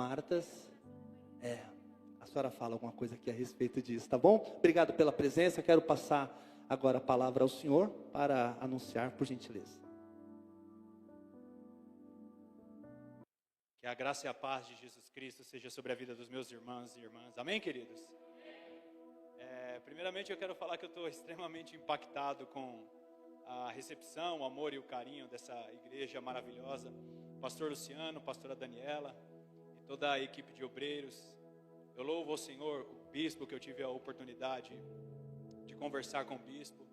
Martas. A senhora fala alguma coisa aqui a respeito disso, tá bom? Obrigado pela presença. Quero passar agora a palavra ao senhor para anunciar, por gentileza. Que a graça e a paz de Jesus Cristo seja sobre a vida dos meus irmãos e irmãs. Amém, queridos? Primeiramente eu quero falar que eu estou extremamente impactado com a recepção, o amor e o carinho dessa igreja maravilhosa. Pastor Luciano, pastora Daniela e toda a equipe de obreiros. Eu louvo ao Senhor, o bispo, que eu tive a oportunidade de conversar com o bispo.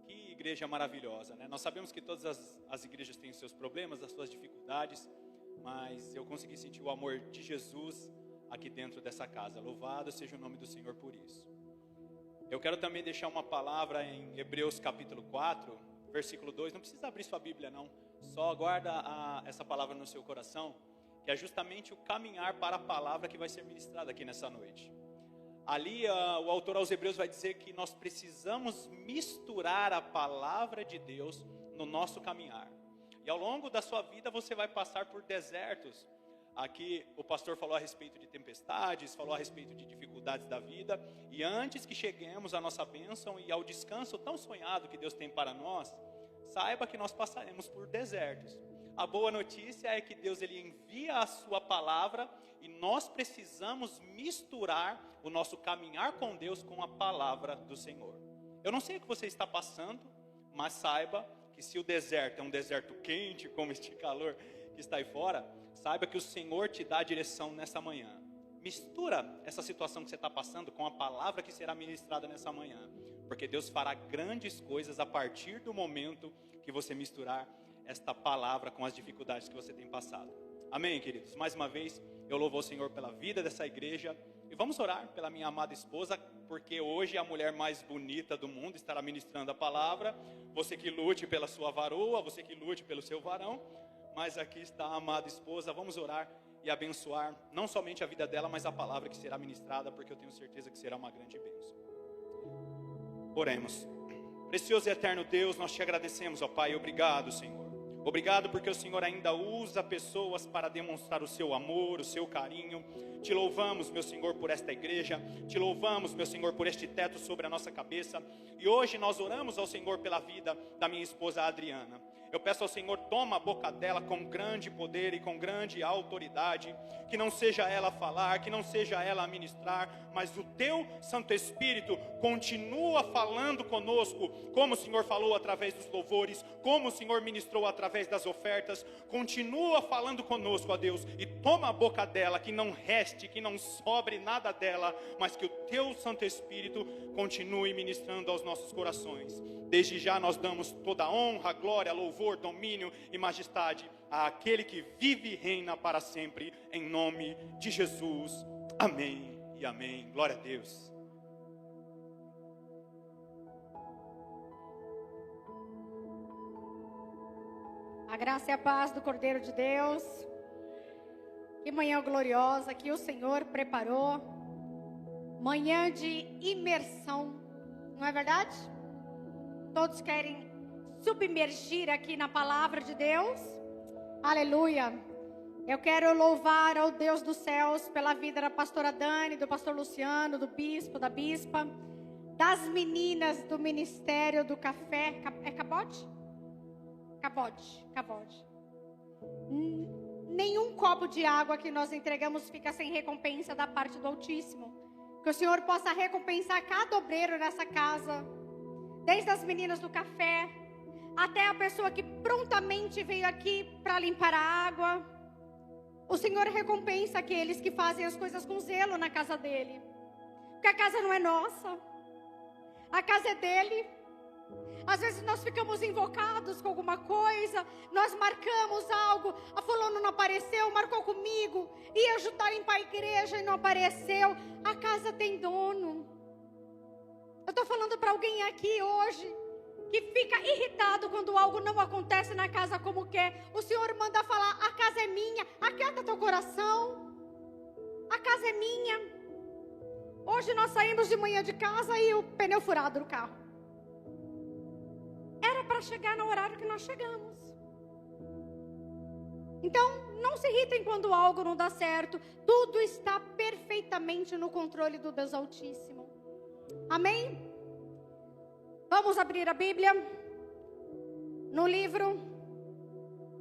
Que igreja maravilhosa, né? Nós sabemos que todas as igrejas têm os seus problemas, as suas dificuldades, mas eu consegui sentir o amor de Jesus aqui dentro dessa casa. Louvado seja o nome do Senhor por isso. Eu quero também deixar uma palavra em Hebreus capítulo 4, versículo 2. Não precisa abrir sua Bíblia não, só guarda essa palavra no seu coração, que é justamente o caminhar para a palavra que vai ser ministrada aqui nessa noite. Ali o autor aos Hebreus vai dizer que nós precisamos misturar a palavra de Deus no nosso caminhar. E ao longo da sua vida você vai passar por desertos. Aqui o pastor falou a respeito de tempestades, falou a respeito de dificuldades da vida. E antes que cheguemos à nossa bênção e ao descanso tão sonhado que Deus tem para nós, saiba que nós passaremos por desertos. A boa notícia é que Deus ele envia a sua palavra e nós precisamos misturar o nosso caminhar com Deus com a palavra do Senhor. Eu não sei o que você está passando, mas saiba que se o deserto é um deserto quente, como este calor que está aí fora, saiba que o Senhor te dá a direção nessa manhã. Mistura essa situação que você está passando com a palavra que será ministrada nessa manhã, porque Deus fará grandes coisas a partir do momento que você misturar esta palavra com as dificuldades que você tem passado. Amém, queridos? Mais uma vez, eu louvo ao Senhor pela vida dessa igreja. E vamos orar pela minha amada esposa, porque hoje a mulher mais bonita do mundo estará ministrando a palavra. Você que lute pela sua varoa, você que lute pelo seu varão, mas aqui está a amada esposa. Vamos orar e abençoar não somente a vida dela, mas a palavra que será ministrada, porque eu tenho certeza que será uma grande bênção. Oremos. Precioso e eterno Deus, nós te agradecemos, ó Pai. Obrigado, Senhor. Obrigado porque o Senhor ainda usa pessoas para demonstrar o seu amor, o seu carinho. Te louvamos, meu Senhor, por esta igreja. Te louvamos, meu Senhor, por este teto sobre a nossa cabeça. E hoje nós oramos ao Senhor pela vida da minha esposa Adriana. Eu peço ao Senhor, toma a boca dela com grande poder e com grande autoridade. Que não seja ela a falar, que não seja ela a ministrar, mas o teu Santo Espírito continua falando conosco, como o Senhor falou através dos louvores, como o Senhor ministrou através das ofertas. Continua falando conosco, ó Deus, e toma a boca dela, que não reste, que não sobre nada dela, mas que o teu Santo Espírito continue ministrando aos nossos corações. Desde já nós damos toda a honra, glória, louvor, domínio e majestade àquele que vive e reina para sempre, em nome de Jesus. Amém e amém. Glória a Deus. A graça e a paz do Cordeiro de Deus. Que manhã gloriosa que o Senhor preparou. Manhã de imersão, não é verdade? Todos querem submergir aqui na palavra de Deus. Aleluia. Eu quero louvar ao Deus dos céus pela vida da pastora Dani, do pastor Luciano, do bispo, da bispa, das meninas do ministério do café. É Cabode? Cabode. Nenhum copo de água que nós entregamos fica sem recompensa da parte do Altíssimo. Que o Senhor possa recompensar cada obreiro nessa casa, desde as meninas do café até a pessoa que prontamente veio aqui para limpar a água. O Senhor recompensa aqueles que fazem as coisas com zelo na casa dele, porque a casa não é nossa, a casa é dele. Às vezes nós ficamos invocados com alguma coisa, nós marcamos algo, a fulano não apareceu, marcou comigo, ia ajudar a limpar a igreja e não apareceu. A casa tem dono. Eu estou falando para alguém aqui hoje que fica irritado quando algo não acontece na casa como quer. O Senhor manda falar: a casa é minha. Aquieta teu coração. A casa é minha. Hoje nós saímos de manhã de casa e o pneu furado do carro. Era para chegar no horário que nós chegamos. Então, não se irritem quando algo não dá certo. Tudo está perfeitamente no controle do Deus Altíssimo. Amém? Vamos abrir a Bíblia no livro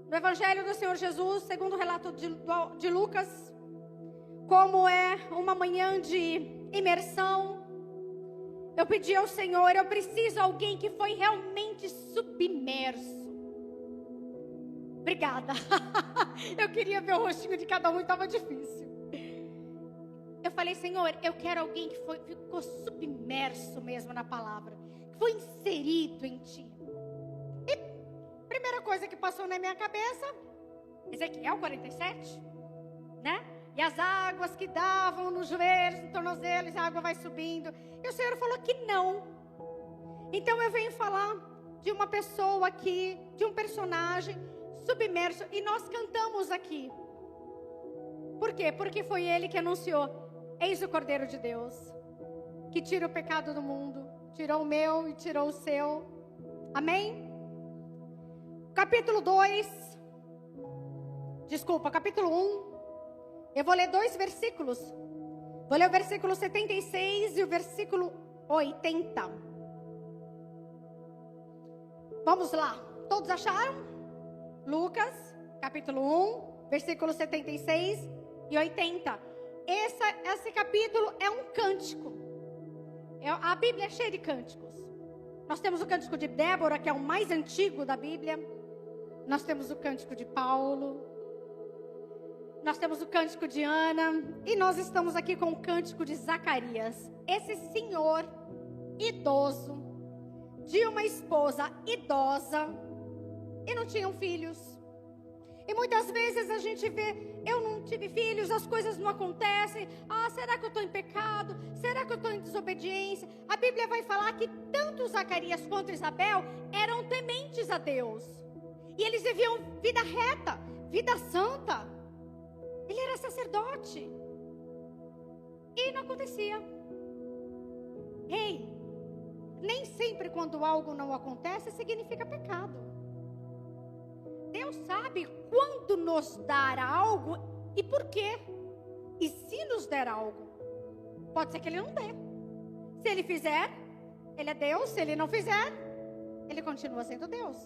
do Evangelho do Senhor Jesus, segundo o relato de Lucas. Como é uma manhã de imersão, eu pedi ao Senhor, eu preciso de alguém que foi realmente submerso. Obrigada. Eu queria ver o rostinho de cada um e estava difícil. Eu falei, Senhor, eu quero alguém que ficou submerso mesmo na palavra, que foi inserido em Ti. E a primeira coisa que passou na minha cabeça, Ezequiel 47, né? E as águas que davam nos joelhos, nos tornozelos, a água vai subindo. E o Senhor falou que não. Então eu venho falar de uma pessoa aqui, de um personagem submerso. E nós cantamos aqui. Por quê? Porque foi Ele que anunciou: eis o Cordeiro de Deus, que tira o pecado do mundo. Tirou o meu e tirou o seu. Amém? Capítulo 1. Eu vou ler 2 versículos. Vou ler o versículo 76 e o versículo 80. Vamos lá. Todos acharam? Lucas, capítulo 1, versículo 76 e 80. Esse capítulo é um cântico. A Bíblia é cheia de cânticos. Nós temos o cântico de Débora, que é o mais antigo da Bíblia. Nós temos o cântico de Paulo. Nós temos o cântico de Ana. E nós estamos aqui com o cântico de Zacarias. Esse senhor idoso, de uma esposa idosa, e não tinham filhos. E muitas vezes a gente vê, eu não tive filhos, as coisas não acontecem. Ah, será que eu estou em pecado? Será que eu estou em desobediência? A Bíblia vai falar que tanto Zacarias quanto Isabel eram tementes a Deus. E eles viviam vida reta, vida santa. Ele era sacerdote. E não acontecia. Ei, nem sempre quando algo não acontece significa pecado. Deus sabe quando nos dar algo e por quê. E se nos der algo, pode ser que Ele não dê. Se Ele fizer, Ele é Deus. Se Ele não fizer, Ele continua sendo Deus.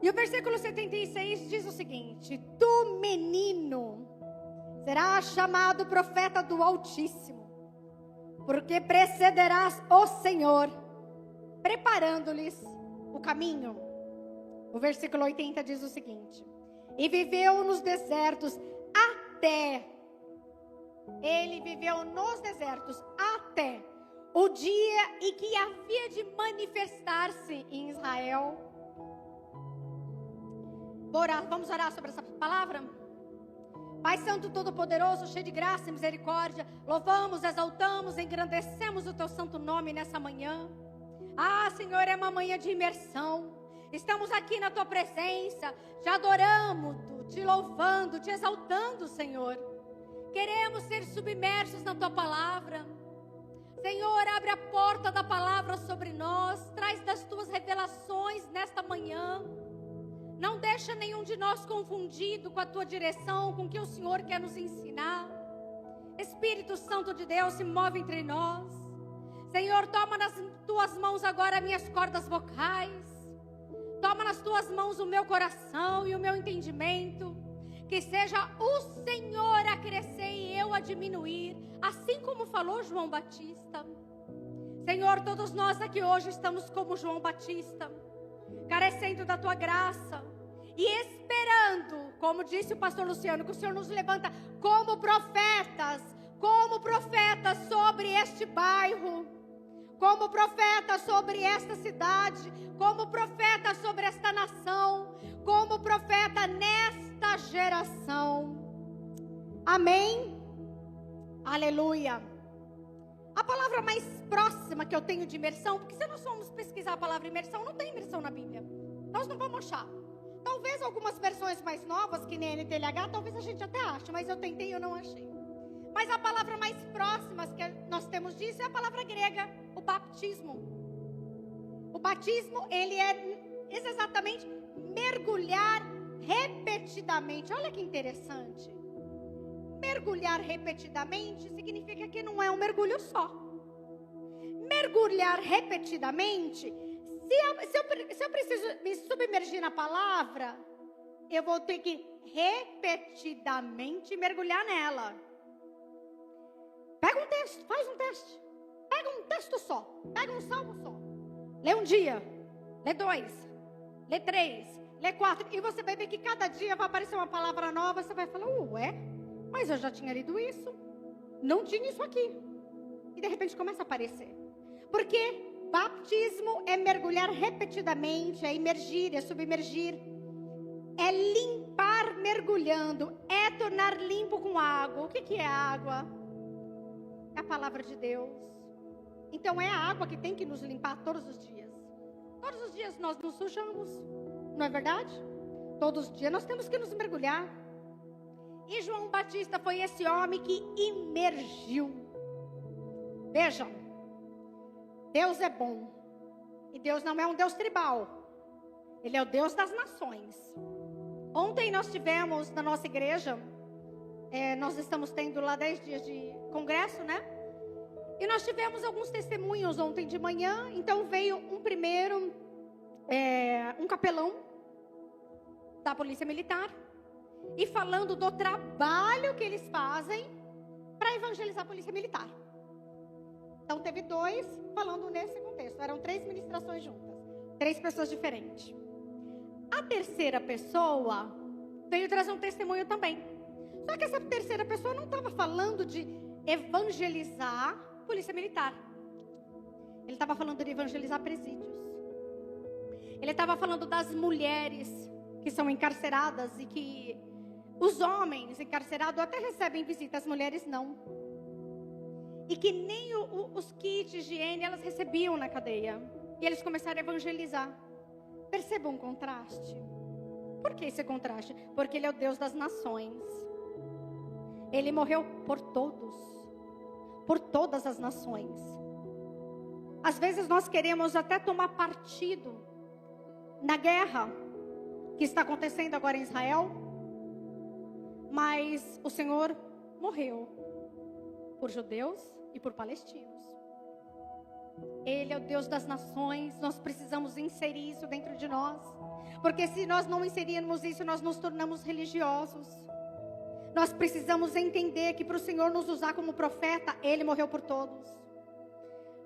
E o versículo 76 diz o seguinte: tu, menino, serás chamado profeta do Altíssimo, porque precederás o Senhor, preparando-lhes o caminho. O versículo 80 diz o seguinte: e viveu nos desertos até. Ele viveu nos desertos até o dia em que havia de manifestar-se em Israel. Vamos orar sobre essa palavra? Pai Santo Todo-Poderoso, cheio de graça e misericórdia, louvamos, exaltamos, engrandecemos o Teu santo nome nessa manhã. Ah, Senhor, é uma manhã de imersão. Estamos aqui na Tua presença, te adorando, te louvando, te exaltando, Senhor. Queremos ser submersos na Tua palavra. Senhor, abre a porta da palavra sobre nós, traz das Tuas revelações nesta manhã. Não deixa nenhum de nós confundido com a Tua direção, com o que o Senhor quer nos ensinar. Espírito Santo de Deus, se move entre nós. Senhor, toma nas Tuas mãos agora minhas cordas vocais. Toma nas Tuas mãos o meu coração e o meu entendimento. Que seja o Senhor a crescer e eu a diminuir, assim como falou João Batista. Senhor, todos nós aqui hoje estamos como João Batista, carecendo da Tua graça e esperando, como disse o pastor Luciano, que o Senhor nos levanta como profetas sobre este bairro, como profetas sobre esta cidade, como profetas sobre esta nação, como profeta nesta geração. Amém? Aleluia. A palavra mais próxima que eu tenho de imersão, porque se nós formos pesquisar a palavra imersão, não tem imersão na Bíblia. Nós não vamos achar. Talvez algumas versões mais novas, que nem a NTLH, talvez a gente até ache, mas eu tentei e eu não achei. Mas a palavra mais próxima que nós temos disso é a palavra grega, o batismo. O batismo, ele é exatamente mergulhar repetidamente. Olha que interessante. Mergulhar repetidamente significa que não é um mergulho só. Mergulhar repetidamente, se eu preciso me submergir na palavra, eu vou ter que repetidamente mergulhar nela. Pega um texto, faz um teste. Pega um texto só, pega um salmo só. Lê um dia, lê 2, lê 3, lê 4. E você vai ver que cada dia vai aparecer uma palavra nova. Você vai falar, ué, mas eu já tinha lido isso. Não tinha isso aqui. E de repente começa a aparecer. Porque batismo é mergulhar repetidamente, é imergir, é submergir. É limpar mergulhando, é tornar limpo com água. O que é água? É a palavra de Deus. Então é a água que tem que nos limpar todos os dias. Todos os dias nós nos sujamos, não é verdade? Todos os dias nós temos que nos mergulhar. E João Batista foi esse homem que imergiu. Vejam, Deus é bom. E Deus não é um Deus tribal. Ele é o Deus das nações. Ontem nós tivemos na nossa igreja, nós estamos tendo lá 10 dias de congresso, né? E nós tivemos alguns testemunhos ontem de manhã. Então veio um capelão da Polícia Militar, e falando do trabalho que eles fazem para evangelizar a Polícia Militar. Então teve 2 falando nesse contexto. Eram 3 ministrações juntas, 3 pessoas diferentes. A terceira pessoa veio trazer um testemunho também. Só que essa terceira pessoa não estava falando de evangelizar a Polícia Militar. Ele estava falando de evangelizar presídios. Ele estava falando das mulheres que são encarceradas e que os homens encarcerados até recebem visita, as mulheres não. E que nem os kits de higiene elas recebiam na cadeia. E eles começaram a evangelizar. Percebam um contraste. Por que esse contraste? Porque Ele é o Deus das nações. Ele morreu por todos. Por todas as nações. Às vezes nós queremos até tomar partido na guerra que está acontecendo agora em Israel. Mas o Senhor morreu por judeus e por palestinos. Ele é o Deus das nações. Nós precisamos inserir isso dentro de nós. Porque se nós não inserirmos isso, nós nos tornamos religiosos. Nós precisamos entender que para o Senhor nos usar como profeta, Ele morreu por todos.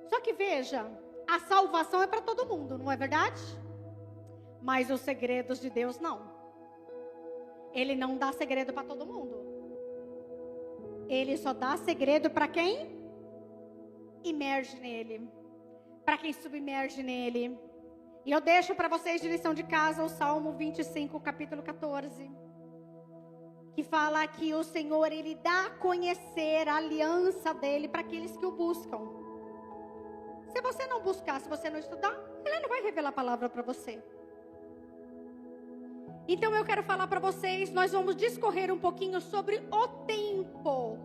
Só que veja, a salvação é para todo mundo, não é verdade? Mas os segredos de Deus não. Ele não dá segredo para todo mundo. Ele só dá segredo para quem imerge nele. Para quem submerge nele. E eu deixo para vocês de lição de casa o Salmo 25, capítulo 14. Que fala que o Senhor, Ele dá a conhecer a aliança dEle para aqueles que o buscam. Se você não buscar, se você não estudar, Ele não vai revelar a palavra para você. Então eu quero falar para vocês, nós vamos discorrer um pouquinho sobre o tempo,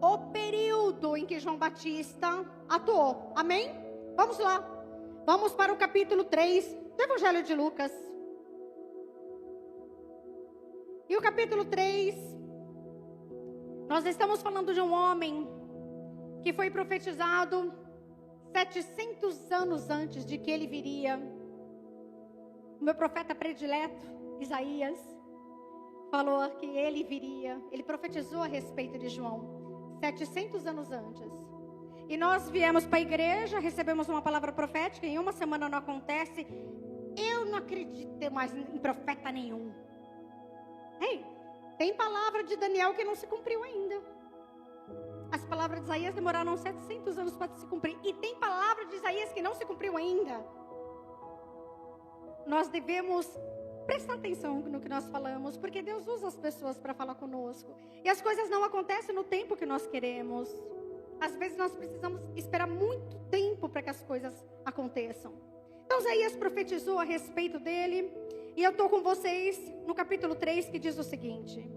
o período em que João Batista atuou. Amém? Vamos lá. Vamos para o capítulo 3 do Evangelho de Lucas. E o capítulo 3, nós estamos falando de um homem que foi profetizado 700 anos antes de que ele viria. O meu profeta predileto, Isaías, falou que ele viria. Ele profetizou a respeito de João 700 anos antes. E nós viemos para a igreja, recebemos uma palavra profética. Em uma semana não acontece. Eu não acredito mais em profeta nenhum. Ei, tem palavra de Daniel que não se cumpriu ainda. As palavras de Isaías demoraram 700 anos para se cumprir. E tem palavra de Isaías que não se cumpriu ainda. Nós devemos prestar atenção no que nós falamos, porque Deus usa as pessoas para falar conosco. E as coisas não acontecem no tempo que nós queremos. Às vezes nós precisamos esperar muito tempo para que as coisas aconteçam. Então Isaías profetizou a respeito dele. E eu estou com vocês no capítulo 3, que diz o seguinte: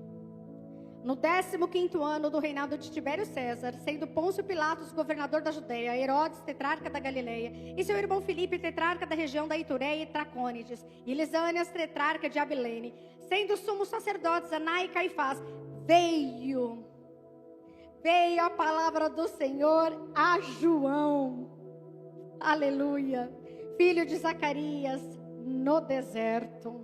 no 15º ano do reinado de Tibério César, sendo Pôncio Pilatos governador da Judeia, Herodes tetrarca da Galileia, e seu irmão Filipe tetrarca da região da Itureia e Tracônides, e Lisânias tetrarca de Abilene, sendo sumos sacerdotes, Anás e Caifás, veio a palavra do Senhor a João, aleluia, filho de Zacarias, no deserto.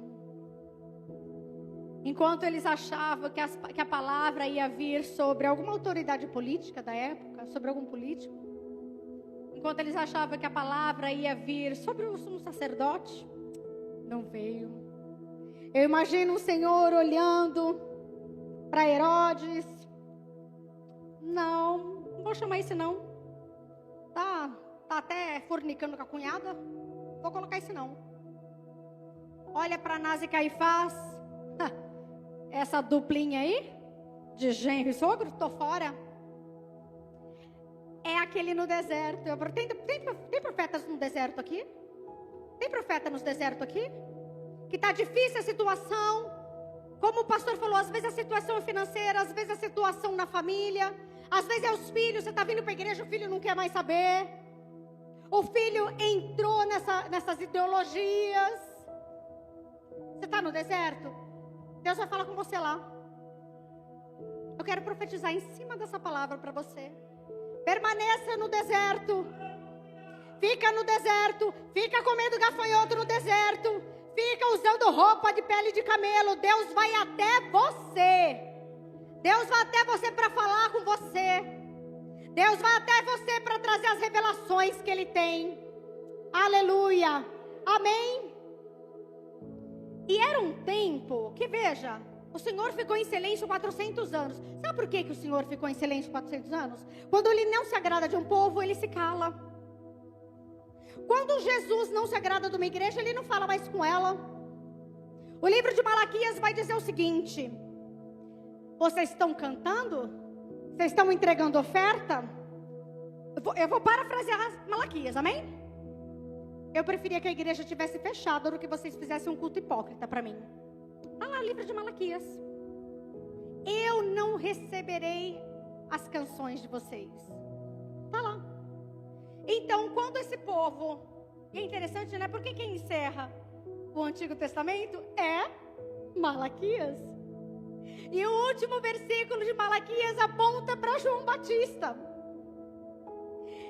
Enquanto eles achavam que a palavra ia vir sobre alguma autoridade política da época, sobre algum político, enquanto eles achavam que a palavra ia vir sobre o sumo sacerdote, não veio. Eu imagino o Senhor olhando para Herodes. Não vou chamar esse não. Tá até fornicando com a cunhada. Vou colocar esse não. Olha para Anás e Caifás. Essa duplinha aí, de genro e sogro, tô fora. É aquele no deserto. Tem profetas no deserto aqui? Tem profeta nos desertos aqui? Que está difícil a situação. Como o pastor falou, às vezes a situação é financeira, às vezes a situação na família, às vezes é os filhos, você está vindo para a igreja, o filho não quer mais saber. O filho entrou nessas ideologias. Você está no deserto? Deus vai falar com você lá. Eu quero profetizar em cima dessa palavra para você. Permaneça no deserto. Fica no deserto. Fica comendo gafanhoto no deserto. Fica usando roupa de pele de camelo. Deus vai até você. Deus vai até você para falar com você. Deus vai até você para trazer as revelações que Ele tem. Aleluia. Amém. E era um tempo que, veja, o Senhor ficou em silêncio 400 anos. Sabe por que o Senhor ficou em silêncio 400 anos? Quando Ele não se agrada de um povo, Ele se cala. Quando Jesus não se agrada de uma igreja, Ele não fala mais com ela. O livro de Malaquias vai dizer o seguinte: vocês estão cantando? Vocês estão entregando oferta? Eu vou parafrasear Malaquias, amém? Eu preferia que a igreja tivesse fechado do que vocês fizessem um culto hipócrita para mim. Está lá o livro de Malaquias. Eu não receberei as canções de vocês. Está lá. Então, quando esse povo... E é interessante, né? Porque quem encerra o Antigo Testamento é Malaquias. E o último versículo de Malaquias aponta para João Batista.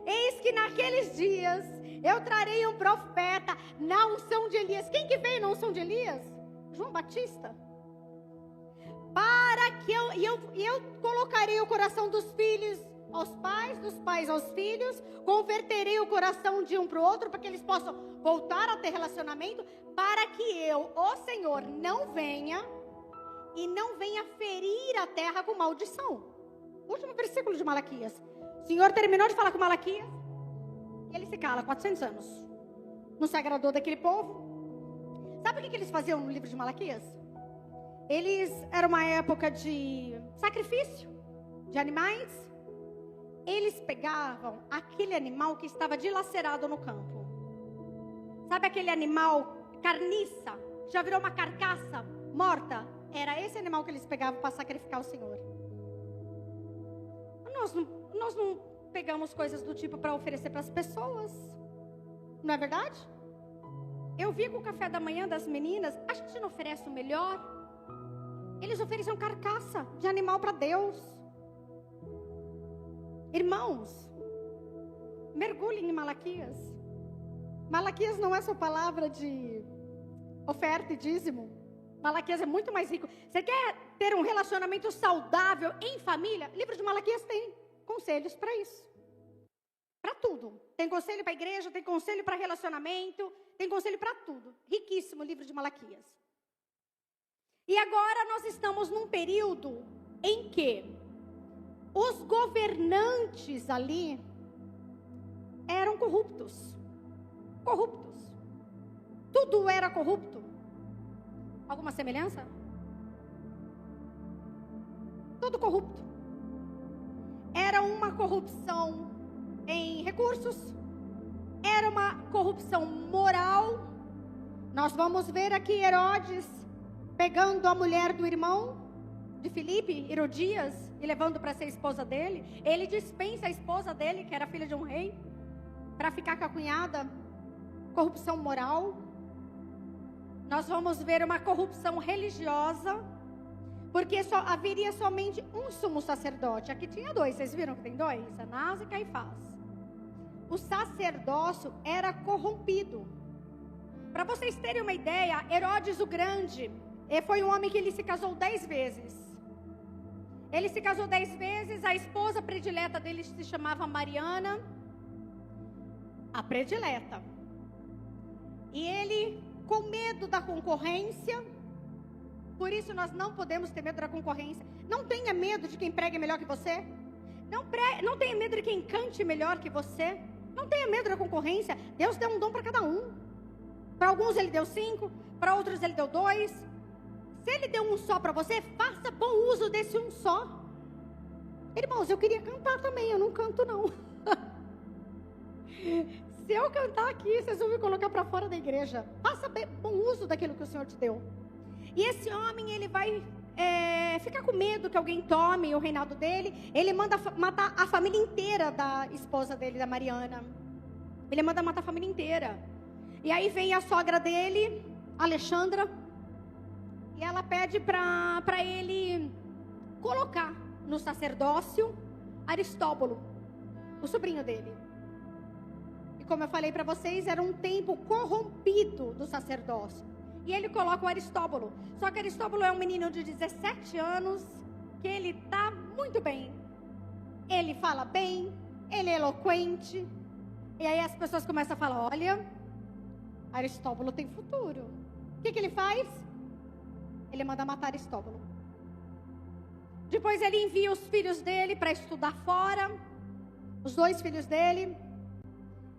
Eis que naqueles dias eu trarei um profeta na unção de Elias. Quem que veio na unção de Elias? João Batista. Para que eu colocarei o coração dos filhos aos pais, dos pais aos filhos, converterei o coração de um para o outro, para que eles possam voltar a ter relacionamento, para que eu, o Senhor, não venha ferir a terra com maldição. Último versículo de Malaquias. O Senhor terminou de falar com Malaquias e ele se cala 400 anos. Não se agradou daquele povo. Sabe o que eles faziam no livro de Malaquias? Era uma época de sacrifício de animais. Eles pegavam aquele animal que estava dilacerado no campo. Sabe aquele animal carniça? Já virou uma carcaça morta? Era esse animal que eles pegavam para sacrificar ao Senhor. Nós não pegamos coisas do tipo para oferecer para as pessoas. Não é verdade? Eu vi com o café da manhã das meninas, a gente não oferece o melhor. Eles ofereciam carcaça de animal para Deus. Irmãos, mergulhem em Malaquias. Malaquias não é só palavra de oferta e dízimo. Malaquias é muito mais rico. Você quer ter um relacionamento saudável em família? Livro de Malaquias tem conselhos para isso. Para tudo. Tem conselho para a igreja, tem conselho para relacionamento, tem conselho para tudo. Riquíssimo o livro de Malaquias. E agora nós estamos num período em que os governantes ali eram corruptos. Corruptos. Tudo era corrupto. Alguma semelhança? Tudo corrupto. Era uma corrupção em recursos. Era uma corrupção moral. Nós vamos ver aqui Herodes pegando a mulher do irmão de Filipe, Herodias, e levando para ser esposa dele. Ele dispensa a esposa dele, que era filha de um rei, para ficar com a cunhada. Corrupção moral. nós vamos ver uma corrupção religiosa, porque só haveria somente um sumo sacerdote. Aqui tinha dois, vocês viram que tem dois? Anás e Caifás. O sacerdócio era corrompido. Para vocês terem uma ideia, Herodes o Grande, foi um homem que ele se casou 10 vezes. Ele se casou 10 vezes, a esposa predileta dele se chamava Mariana, a predileta. E ele, com medo da concorrência, por isso nós não podemos ter medo da concorrência. Não tenha medo de quem pregue melhor que você. Não tenha medo de quem cante melhor que você. Não tenha medo da concorrência. Deus deu um dom para cada um. Para alguns ele deu 5, para outros ele deu 2. Se ele deu um só para você, faça bom uso desse um só. Irmãos, eu queria cantar também, eu não canto não. Se eu cantar aqui, vocês vão me colocar para fora da igreja. Faça bom uso daquilo que o Senhor te deu. E esse homem, ele vai ficar com medo que alguém tome o reinado dele. Ele manda matar a família inteira da esposa dele, da Mariana. Ele manda matar a família inteira. E aí vem a sogra dele, Alexandra, e ela pede para ele colocar no sacerdócio Aristóbulo, o sobrinho dele. E como eu falei para vocês, era um tempo corrompido do sacerdócio. E ele coloca o Aristóbulo. Só que Aristóbulo é um menino de 17 anos, que ele está muito bem. Ele fala bem, ele é eloquente. E aí as pessoas começam a falar, olha, Aristóbulo tem futuro. O que ele faz? Ele manda matar Aristóbulo. Depois ele envia os filhos dele para estudar fora. Os 2 filhos dele.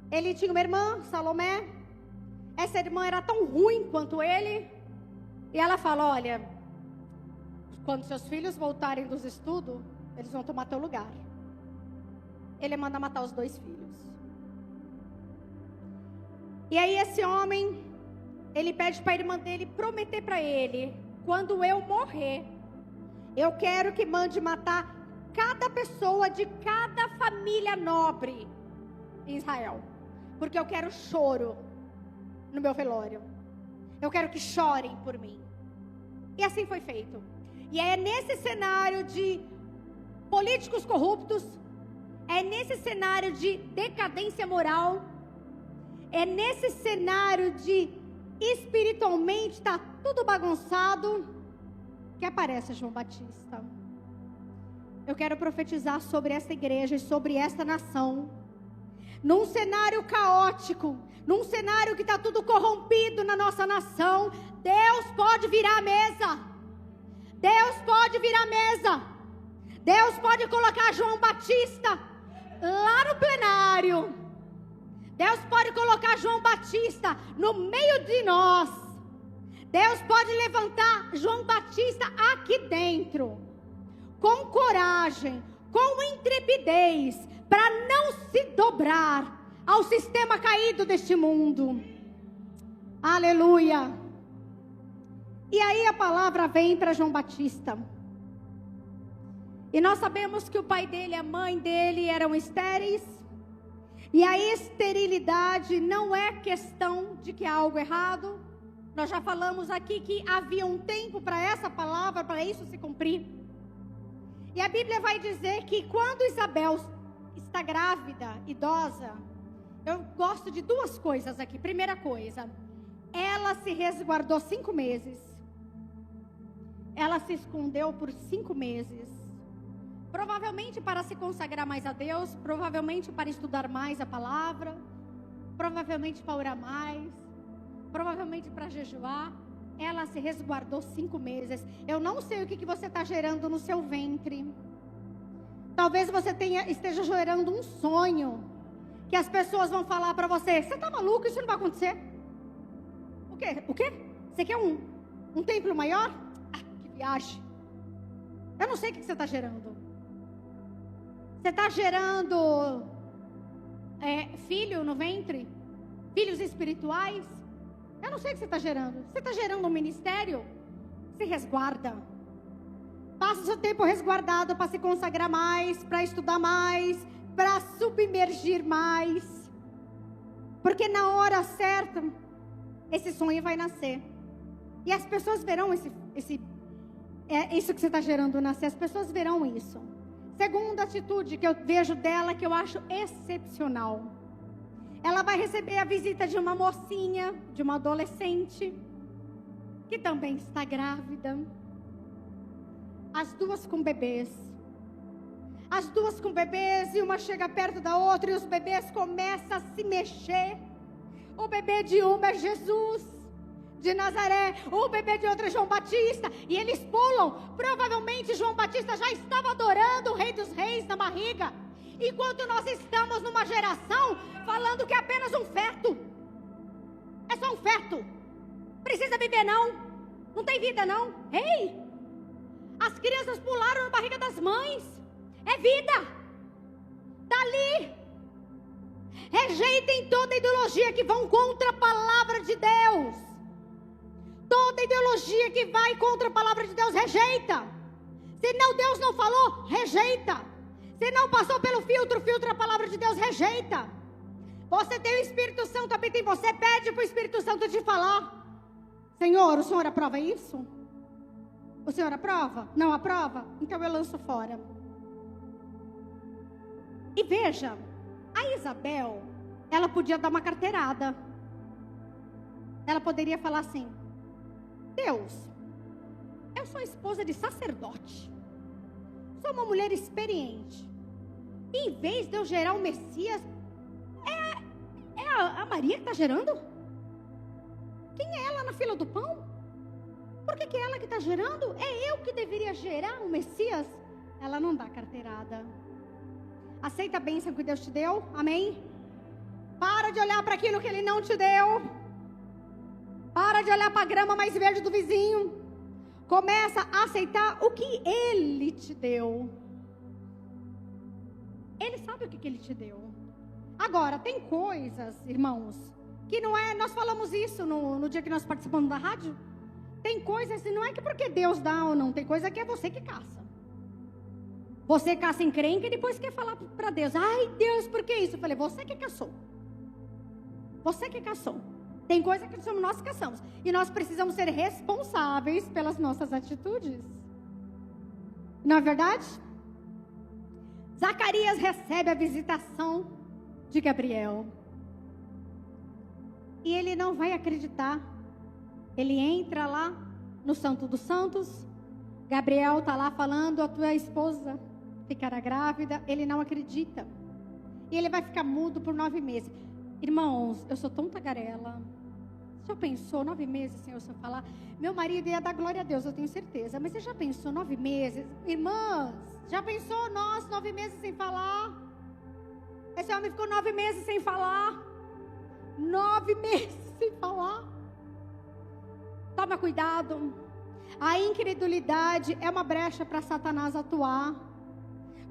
Ele tinha uma irmã, Salomé. Essa irmã era tão ruim quanto ele. E ela fala, olha, quando seus filhos voltarem dos estudos, eles vão tomar teu lugar. Ele manda matar os 2 filhos. E aí esse homem, ele pede para a irmã dele prometer para ele, quando eu morrer, eu quero que mande matar cada pessoa de cada família nobre em Israel. Porque eu quero choro no meu velório. Eu quero que chorem por mim. E assim foi feito. E é nesse cenário de políticos corruptos, é nesse cenário de decadência moral, é nesse cenário de espiritualmente está tudo bagunçado, que aparece João Batista. Eu quero profetizar sobre essa igreja e sobre essa nação. Num cenário caótico, num cenário que está tudo corrompido na nossa nação, Deus pode virar a mesa. Deus pode virar a mesa. Deus pode colocar João Batista lá no plenário. Deus pode colocar João Batista no meio de nós. Deus pode levantar João Batista aqui dentro, com coragem, com intrepidez, para não se dobrar ao sistema caído deste mundo. Aleluia. E aí a palavra vem para João Batista. E nós sabemos que o pai dele e a mãe dele eram estéreis. E a esterilidade não é questão de que há algo errado. Nós já falamos aqui que havia um tempo para essa palavra, para isso se cumprir. E a Bíblia vai dizer que quando Isabel está grávida, idosa, eu gosto de 2 coisas aqui. Primeira coisa, ela se resguardou 5 meses. Ela se escondeu por 5 meses. Provavelmente para se consagrar mais a Deus, provavelmente para estudar mais a palavra, provavelmente para orar mais, provavelmente para jejuar. Ela se resguardou 5 meses. Eu não sei o que você está gerando no seu ventre. Talvez você esteja gerando um sonho, que as pessoas vão falar para você, você está maluco, isso não vai acontecer. O quê? O quê? Você quer um templo maior? Ah, que viagem. Eu não sei o que você está gerando. Você está gerando filho no ventre? Filhos espirituais? Eu não sei o que você está gerando. Você está gerando um ministério? Se resguarda. Passa o seu tempo resguardado para se consagrar mais, para estudar mais, para submergir mais. Porque na hora certa, esse sonho vai nascer. E as pessoas verão isso que você está gerando nascer, as pessoas verão isso. Segunda atitude que eu vejo dela, que eu acho excepcional. Ela vai receber a visita de uma mocinha, de uma adolescente, que também está grávida. As duas com bebês. As duas com bebês, e uma chega perto da outra, e os bebês começam a se mexer. O bebê de uma é Jesus de Nazaré, o bebê de outra é João Batista, e eles pulam. Provavelmente João Batista já estava adorando o Rei dos Reis na barriga, enquanto nós estamos numa geração falando que é apenas um feto. É só um feto. Precisa beber não. Não tem vida não. Ei! As crianças pularam na barriga das mães. É vida. Está ali. Rejeitem toda ideologia que vão contra a palavra de Deus. Toda ideologia que vai contra a palavra de Deus, rejeita. Se não, Deus não falou, rejeita. Se não passou pelo filtro a palavra de Deus, rejeita. Você tem o Espírito Santo habita em você, pede para o Espírito Santo te falar. Senhor, o Senhor aprova isso? O Senhor aprova? Não aprova? Então eu lanço fora. E veja, a Isabel, ela podia dar uma carteirada. Ela poderia falar assim: Deus, eu sou esposa de sacerdote, sou uma mulher experiente, e em vez de eu gerar o Messias, é a Maria que está gerando? Quem é ela na fila do pão? Por que é ela que está gerando? É eu que deveria gerar o Messias? Ela não dá carteirada. Aceita a bênção que Deus te deu, amém? Para de olhar para aquilo que Ele não te deu. Para de olhar para a grama mais verde do vizinho. Começa a aceitar o que Ele te deu. Ele sabe o que Ele te deu. Agora, tem coisas, irmãos, que não é... Nós falamos isso no dia que nós participamos da rádio. Tem coisas, e não é que porque Deus dá ou não. Tem coisa que é você que caça. Você caça encrenca e depois quer falar para Deus: ai Deus, por que isso? Eu falei: você que caçou. Você que caçou. Tem coisa que somos nós que caçamos. E nós precisamos ser responsáveis pelas nossas atitudes. Não é verdade? Zacarias recebe a visitação de Gabriel. E ele não vai acreditar. Ele entra lá no Santo dos Santos. Gabriel está lá falando: a tua esposa ficará grávida. Ele não acredita. E ele vai ficar mudo por 9 meses. Irmãos, eu sou tão tagarela. Você já pensou 9 meses sem eu só falar? Meu marido ia dar glória a Deus, eu tenho certeza. Mas você já pensou 9 meses? Irmãs, já pensou nós 9 meses sem falar? Esse homem ficou 9 meses sem falar. 9 meses sem falar. Toma cuidado. A incredulidade é uma brecha para Satanás atuar.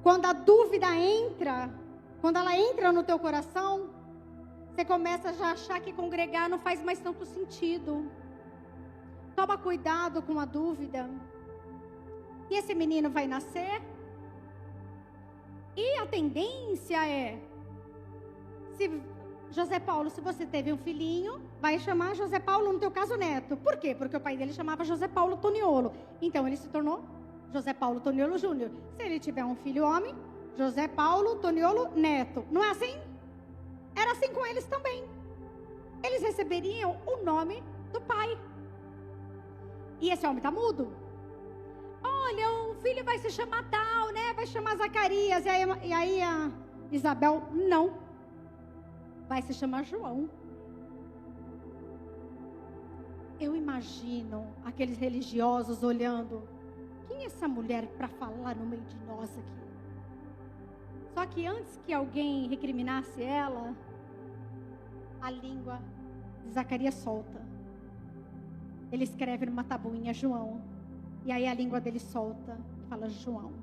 Quando a dúvida entra, quando ela entra no teu coração, você começa já a achar que congregar não faz mais tanto sentido. Toma cuidado com a dúvida. E esse menino vai nascer. E a tendência é, José Paulo, se você teve um filhinho, vai chamar José Paulo, no teu caso, neto. Por quê? Porque o pai dele chamava José Paulo Toniolo. Então ele se tornou José Paulo Toniolo Júnior. Se ele tiver um filho homem, José Paulo Toniolo Neto. Não é assim? Era assim com eles também. Eles receberiam o nome do pai. E esse homem está mudo. Olha, o filho vai se chamar tal, né? Vai chamar Zacarias. E aí a Isabel, não. Vai se chamar João. Eu imagino aqueles religiosos olhando: quem é essa mulher para falar no meio de nós aqui? Só que antes que alguém recriminasse ela, a língua de Zacarias solta. Ele escreve numa tabuinha João. E aí a língua dele solta e fala João.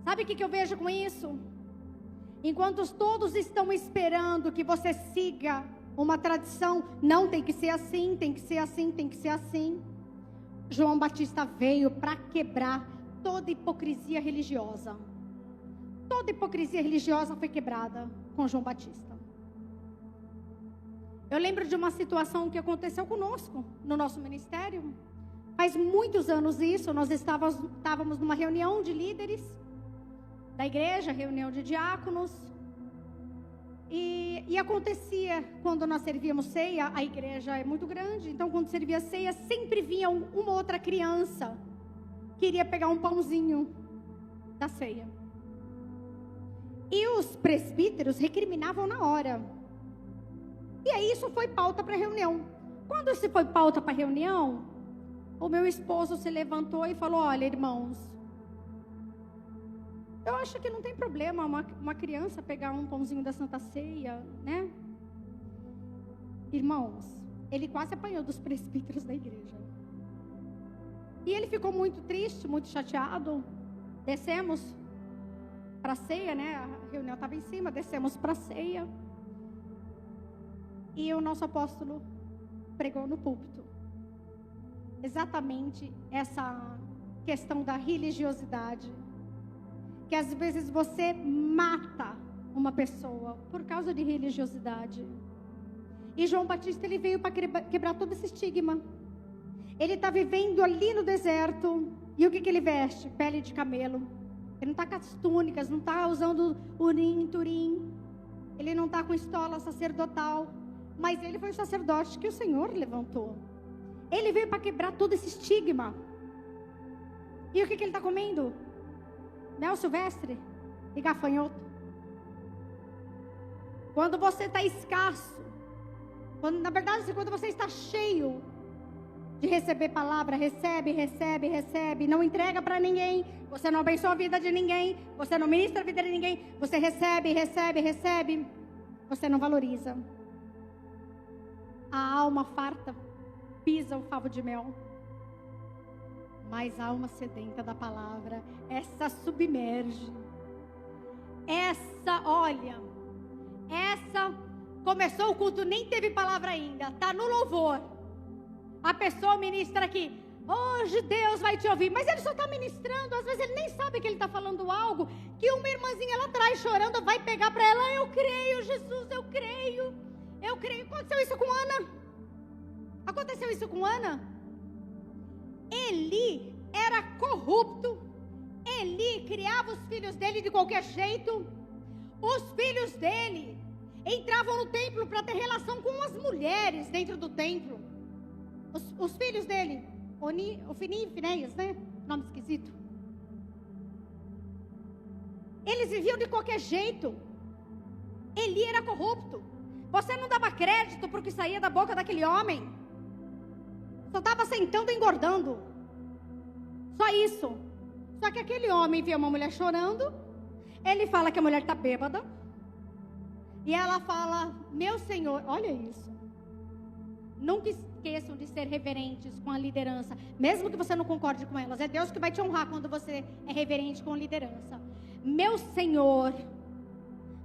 Sabe o que eu vejo com isso? Enquanto todos estão esperando que você siga uma tradição, não, tem que ser assim, tem que ser assim, tem que ser assim. João Batista veio para quebrar toda hipocrisia religiosa. Toda hipocrisia religiosa foi quebrada com João Batista. Eu lembro de uma situação que aconteceu conosco, no nosso ministério. Faz muitos anos isso, nós estávamos numa reunião de líderes da igreja, reunião de diáconos. E acontecia, quando nós servíamos ceia, a igreja é muito grande, então quando servia ceia, sempre vinha uma outra criança que iria pegar um pãozinho da ceia. E os presbíteros recriminavam na hora. E aí isso foi pauta para a reunião. Quando isso foi pauta para a reunião, o meu esposo se levantou e falou: olha, irmãos, eu acho que não tem problema uma criança pegar um pãozinho da Santa Ceia, né? Irmãos, ele quase apanhou dos presbíteros da igreja. E ele ficou muito triste, muito chateado. Descemos para a ceia, né? A reunião estava em cima, descemos para a ceia. E o nosso apóstolo pregou no púlpito exatamente essa questão da religiosidade. Que às vezes você mata uma pessoa por causa de religiosidade. E João Batista, ele veio para quebrar todo esse estigma. Ele está vivendo ali no deserto. E o que ele veste? Pele de camelo. Ele não está com as túnicas, não está usando urim, turim. Ele não está com estola sacerdotal. Mas ele foi o sacerdote que o Senhor levantou. Ele veio para quebrar todo esse estigma. E o que ele está comendo? Mel silvestre e gafanhoto. Quando você está escasso, na verdade, quando você está cheio de receber palavra, recebe, não entrega para ninguém, você não abençoa a vida de ninguém, você não ministra a vida de ninguém, você recebe, você não valoriza. A alma farta pisa o favo de mel. Mas a alma sedenta da palavra, essa submerge. Essa começou o culto, nem teve palavra ainda, está no louvor. A pessoa ministra aqui: hoje Deus vai te ouvir. Mas ele só está ministrando, às vezes ele nem sabe que ele está falando algo, que uma irmãzinha lá atrás chorando vai pegar para ela: eu creio, Jesus, eu creio. Aconteceu isso com Ana? Eli era corrupto. Eli criava os filhos dele de qualquer jeito. Os filhos dele entravam no templo para ter relação com as mulheres dentro do templo. Os filhos dele, Ofni e Finéias, né? Nome esquisito. Eles viviam de qualquer jeito. Eli era corrupto. Você não dava crédito para o que saía da boca daquele homem. Só estava sentando e engordando. Só isso. Só que aquele homem vê uma mulher chorando. Ele fala que a mulher está bêbada. E ela fala: meu Senhor, olha isso. Nunca esqueçam de ser reverentes com a liderança. Mesmo que você não concorde com elas. É Deus que vai te honrar quando você é reverente com a liderança. Meu Senhor.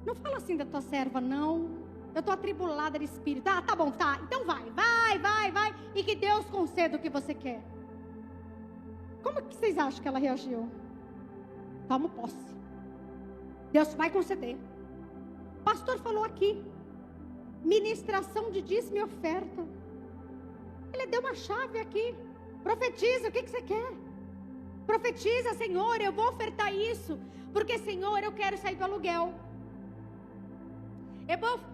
Não fala assim da tua serva, não. Eu estou atribulada de espírito. Tá bom, tá. Então vai. E que Deus conceda o que você quer. Como que vocês acham que ela reagiu? Toma posse. Deus vai conceder. O pastor falou aqui: ministração de dízimo e oferta. Ele deu uma chave aqui. Profetiza, o que você quer? Profetiza: Senhor, eu vou ofertar isso, porque Senhor, eu quero sair do aluguel.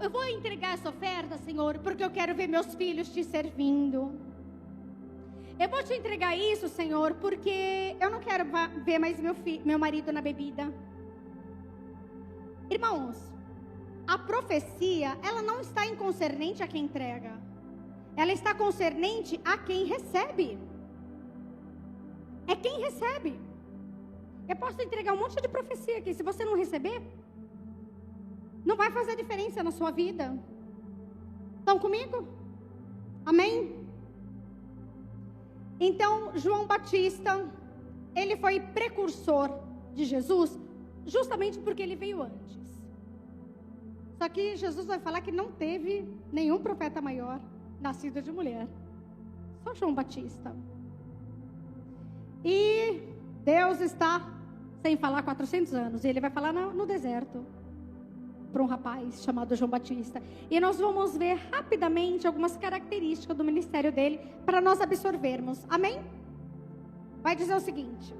Eu vou entregar essa oferta, Senhor, porque eu quero ver meus filhos te servindo. Eu vou te entregar isso, Senhor, porque eu não quero ver mais meu marido na bebida. Irmãos, a profecia, ela não está inconcernente a quem entrega. Ela está concernente a quem recebe. É quem recebe. Eu posso entregar um monte de profecia aqui. Se você não receber, não vai fazer diferença na sua vida. Estão comigo? Amém? Então, João Batista, ele foi precursor de Jesus, justamente porque ele veio antes. Só que Jesus vai falar que não teve nenhum profeta maior nascido de mulher. Só João Batista. E Deus está sem falar 400 anos. E ele vai falar no deserto. para um rapaz chamado João Batista. E nós vamos ver rapidamente algumas características do ministério dele para nós absorvermos. Amém? Vai dizer o seguinte.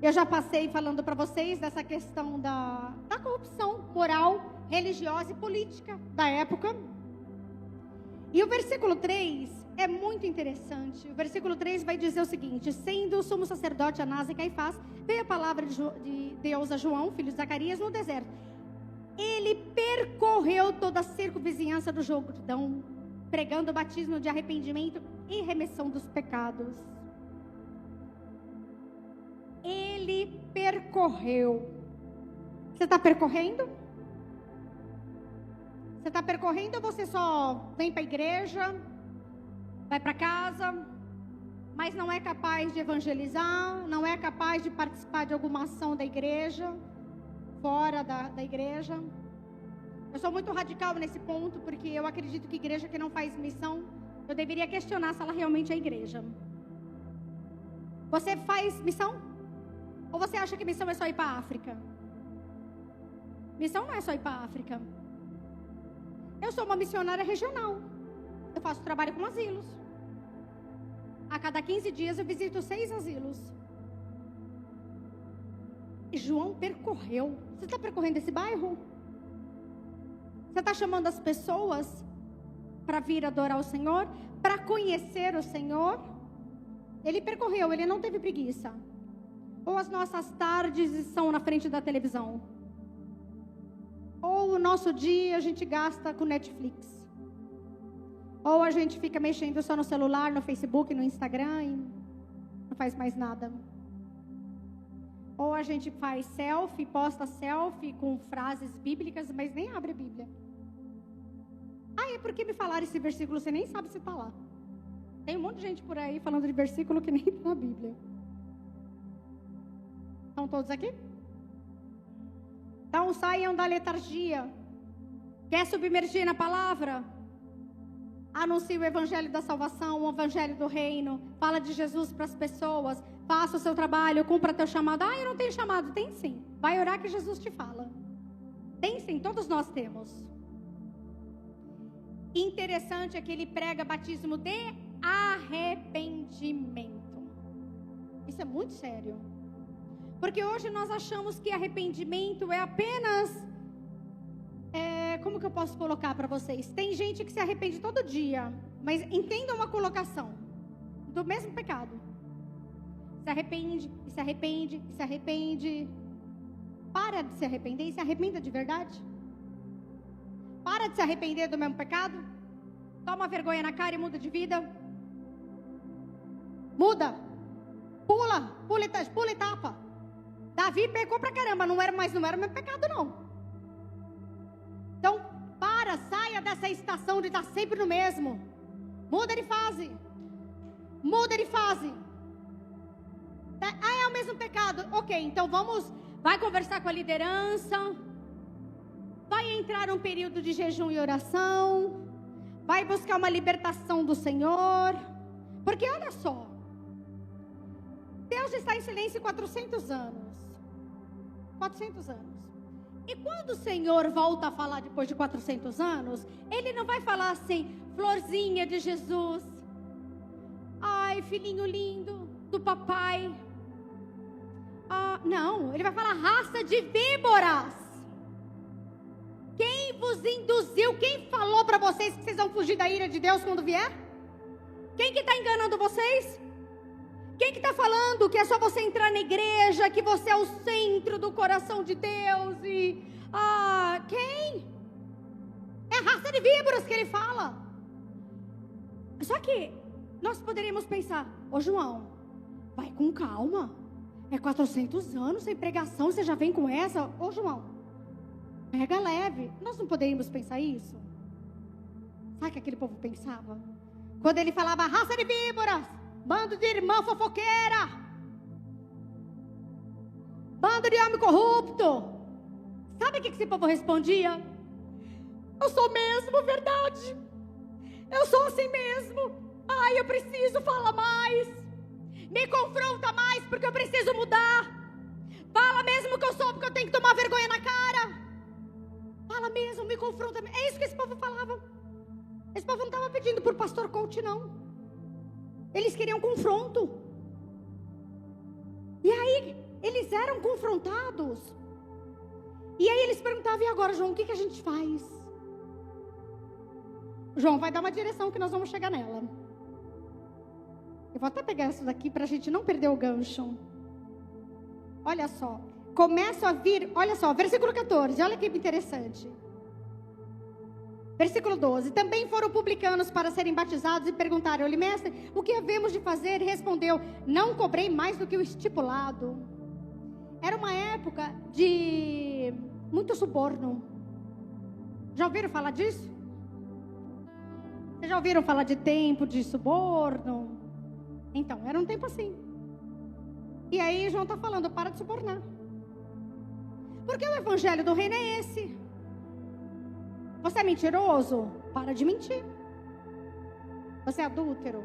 Eu já passei falando para vocês dessa questão da corrupção moral, religiosa e política da época. E o versículo 3 é muito interessante. O versículo 3 vai dizer o seguinte: sendo o sumo sacerdote Anás e Caifás, veio a palavra de Deus a João, filho de Zacarias, no deserto. Ele percorreu toda a circunvizinhança do Jordão, pregando o batismo de arrependimento e remissão dos pecados. Ele percorreu. Você está percorrendo? Você está percorrendo ou você só vem para a igreja, vai para casa, mas não é capaz de evangelizar, não é capaz de participar de alguma ação da igreja, fora da igreja? Eu sou muito radical nesse ponto, porque eu acredito que igreja que não faz missão, eu deveria questionar se ela realmente é igreja. Você faz missão? Ou você acha que missão é só ir para a África? Missão não é só ir para a África. Eu sou uma missionária regional. Eu faço trabalho com asilos. A cada 15 dias eu visito 6 asilos. E João percorreu. Você está percorrendo esse bairro? Você está chamando as pessoas para vir adorar o Senhor? Para conhecer o Senhor? Ele percorreu, ele não teve preguiça. Ou as nossas tardes são na frente da televisão? Ou o nosso dia a gente gasta com Netflix? Ou a gente fica mexendo só no celular, no Facebook, no Instagram e não faz mais nada? Ou a gente faz selfie, posta selfie com frases bíblicas, mas nem abre a Bíblia. É porque me falaram esse versículo, você nem sabe se está lá. Tem um monte de gente por aí falando de versículo que nem está na Bíblia. Estão todos aqui? Então saiam da letargia. Quer submergir na palavra? Anuncie o evangelho da salvação, o evangelho do reino. Fala de Jesus para as pessoas. Faça o seu trabalho, cumpra teu chamado. Eu não tenho chamado. Tem sim. Vai orar que Jesus te fala. Tem sim, todos nós temos. Interessante é que ele prega batismo de arrependimento. Isso é muito sério. Porque hoje nós achamos que arrependimento é apenas... como que eu posso colocar para vocês? Tem gente que se arrepende todo dia. Mas entenda uma colocação. Do mesmo pecado. Se arrepende, e se arrepende, e se arrepende. Para de se arrepender e se arrependa de verdade. Para de se arrepender do mesmo pecado. Toma vergonha na cara e muda de vida. Muda. Pula etapa. Davi pecou pra caramba, não era o mesmo pecado não. Então, saia dessa estação de estar sempre no mesmo. Muda de fase. É o mesmo pecado. Ok, então vai conversar com a liderança. Vai entrar um período de jejum e oração. Vai buscar uma libertação do Senhor. Porque olha só. Deus está em silêncio 400 anos. 400 anos. E quando o Senhor volta a falar depois de 400 anos, Ele não vai falar assim, florzinha de Jesus. Ai, filhinho lindo do papai. Não, Ele vai falar raça de víboras. Quem vos induziu, quem falou para vocês que vocês vão fugir da ira de Deus quando vier? Quem que está enganando vocês? Quem que está falando que é só você entrar na igreja, que você é o centro do coração de Deus e... quem? É a raça de víboras que ele fala. Só que nós poderíamos pensar, João, vai com calma. É 400 anos sem pregação, você já vem com essa? João, pega leve. Nós não poderíamos pensar isso? Sabe o que aquele povo pensava? Quando ele falava, raça de víboras, bando de irmã fofoqueira, bando de homem corrupto. Sabe o que esse povo respondia? Eu sou mesmo, verdade. Eu sou assim mesmo. Eu preciso falar mais. Me confronta mais, porque eu preciso mudar. Fala mesmo que eu sou, porque eu tenho que tomar vergonha na cara. fala mesmo, me confronta mesmo. É isso que esse povo falava. Esse povo não estava pedindo por pastor coach, não. Eles queriam confronto. E aí, eles eram confrontados. E aí eles perguntavam, e agora, João, o que a gente faz? João vai dar uma direção que nós vamos chegar nela. Eu vou até pegar isso daqui para a gente não perder o gancho. Olha só. Começa a vir, olha só, versículo 14, olha que interessante. Versículo 12. Também foram publicanos para serem batizados e perguntaram-lhe, mestre, o que havemos de fazer? E respondeu, não cobrei mais do que o estipulado. Era uma época de muito suborno. Já ouviram falar disso? Vocês já ouviram falar de tempo de suborno? Então, era um tempo assim. E aí João está falando, para de subornar. Porque o evangelho do reino é esse. Você é mentiroso? Para de mentir. Você é adúltero?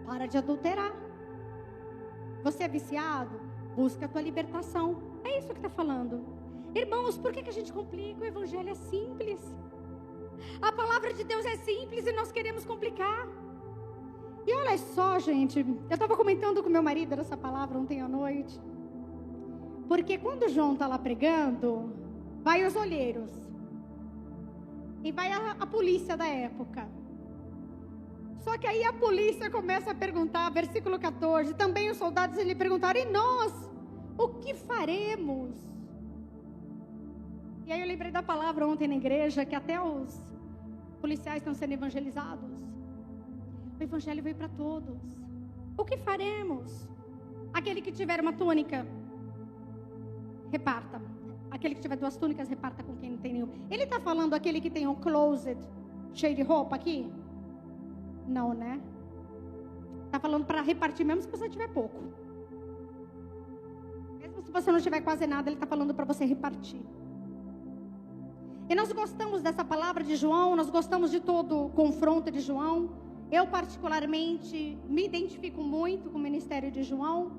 Para de adulterar. Você é viciado? Busca a tua libertação. É isso que está falando. Irmãos, por que a gente complica? O evangelho é simples. A palavra de Deus é simples e nós queremos complicar. E olha só, gente, eu estava comentando com meu marido essa palavra ontem à noite. Porque quando João está lá pregando, vai os olheiros. E vai a polícia da época. Só que aí a polícia começa a perguntar, versículo 14, também os soldados lhe perguntaram, e nós, o que faremos? E aí eu lembrei da palavra ontem na igreja, que até os policiais estão sendo evangelizados. O evangelho veio para todos. O que faremos? Aquele que tiver uma túnica, reparta. Aquele que tiver 2 túnicas, reparta com quem não tem nenhuma. Ele está falando aquele que tem um closet cheio de roupa aqui? Não, né? Está falando para repartir mesmo se você tiver pouco. Mesmo se você não tiver quase nada, ele está falando para você repartir. E nós gostamos dessa palavra de João, nós gostamos de todo o confronto de João. Eu particularmente me identifico muito com o ministério de João.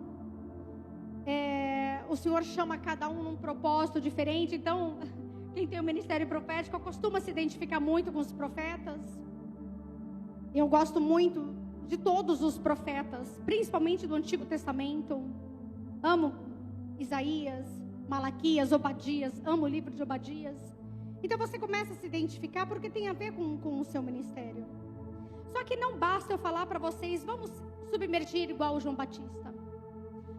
O Senhor chama cada um num propósito diferente. Então, quem tem o ministério profético costuma se identificar muito com os profetas. Eu gosto muito de todos os profetas, principalmente do Antigo Testamento. Amo Isaías, Malaquias, Obadias. Amo o livro de Obadias. Então você começa a se identificar porque tem a ver com o seu ministério. Só que não basta eu falar para vocês, vamos submergir igual o João Batista.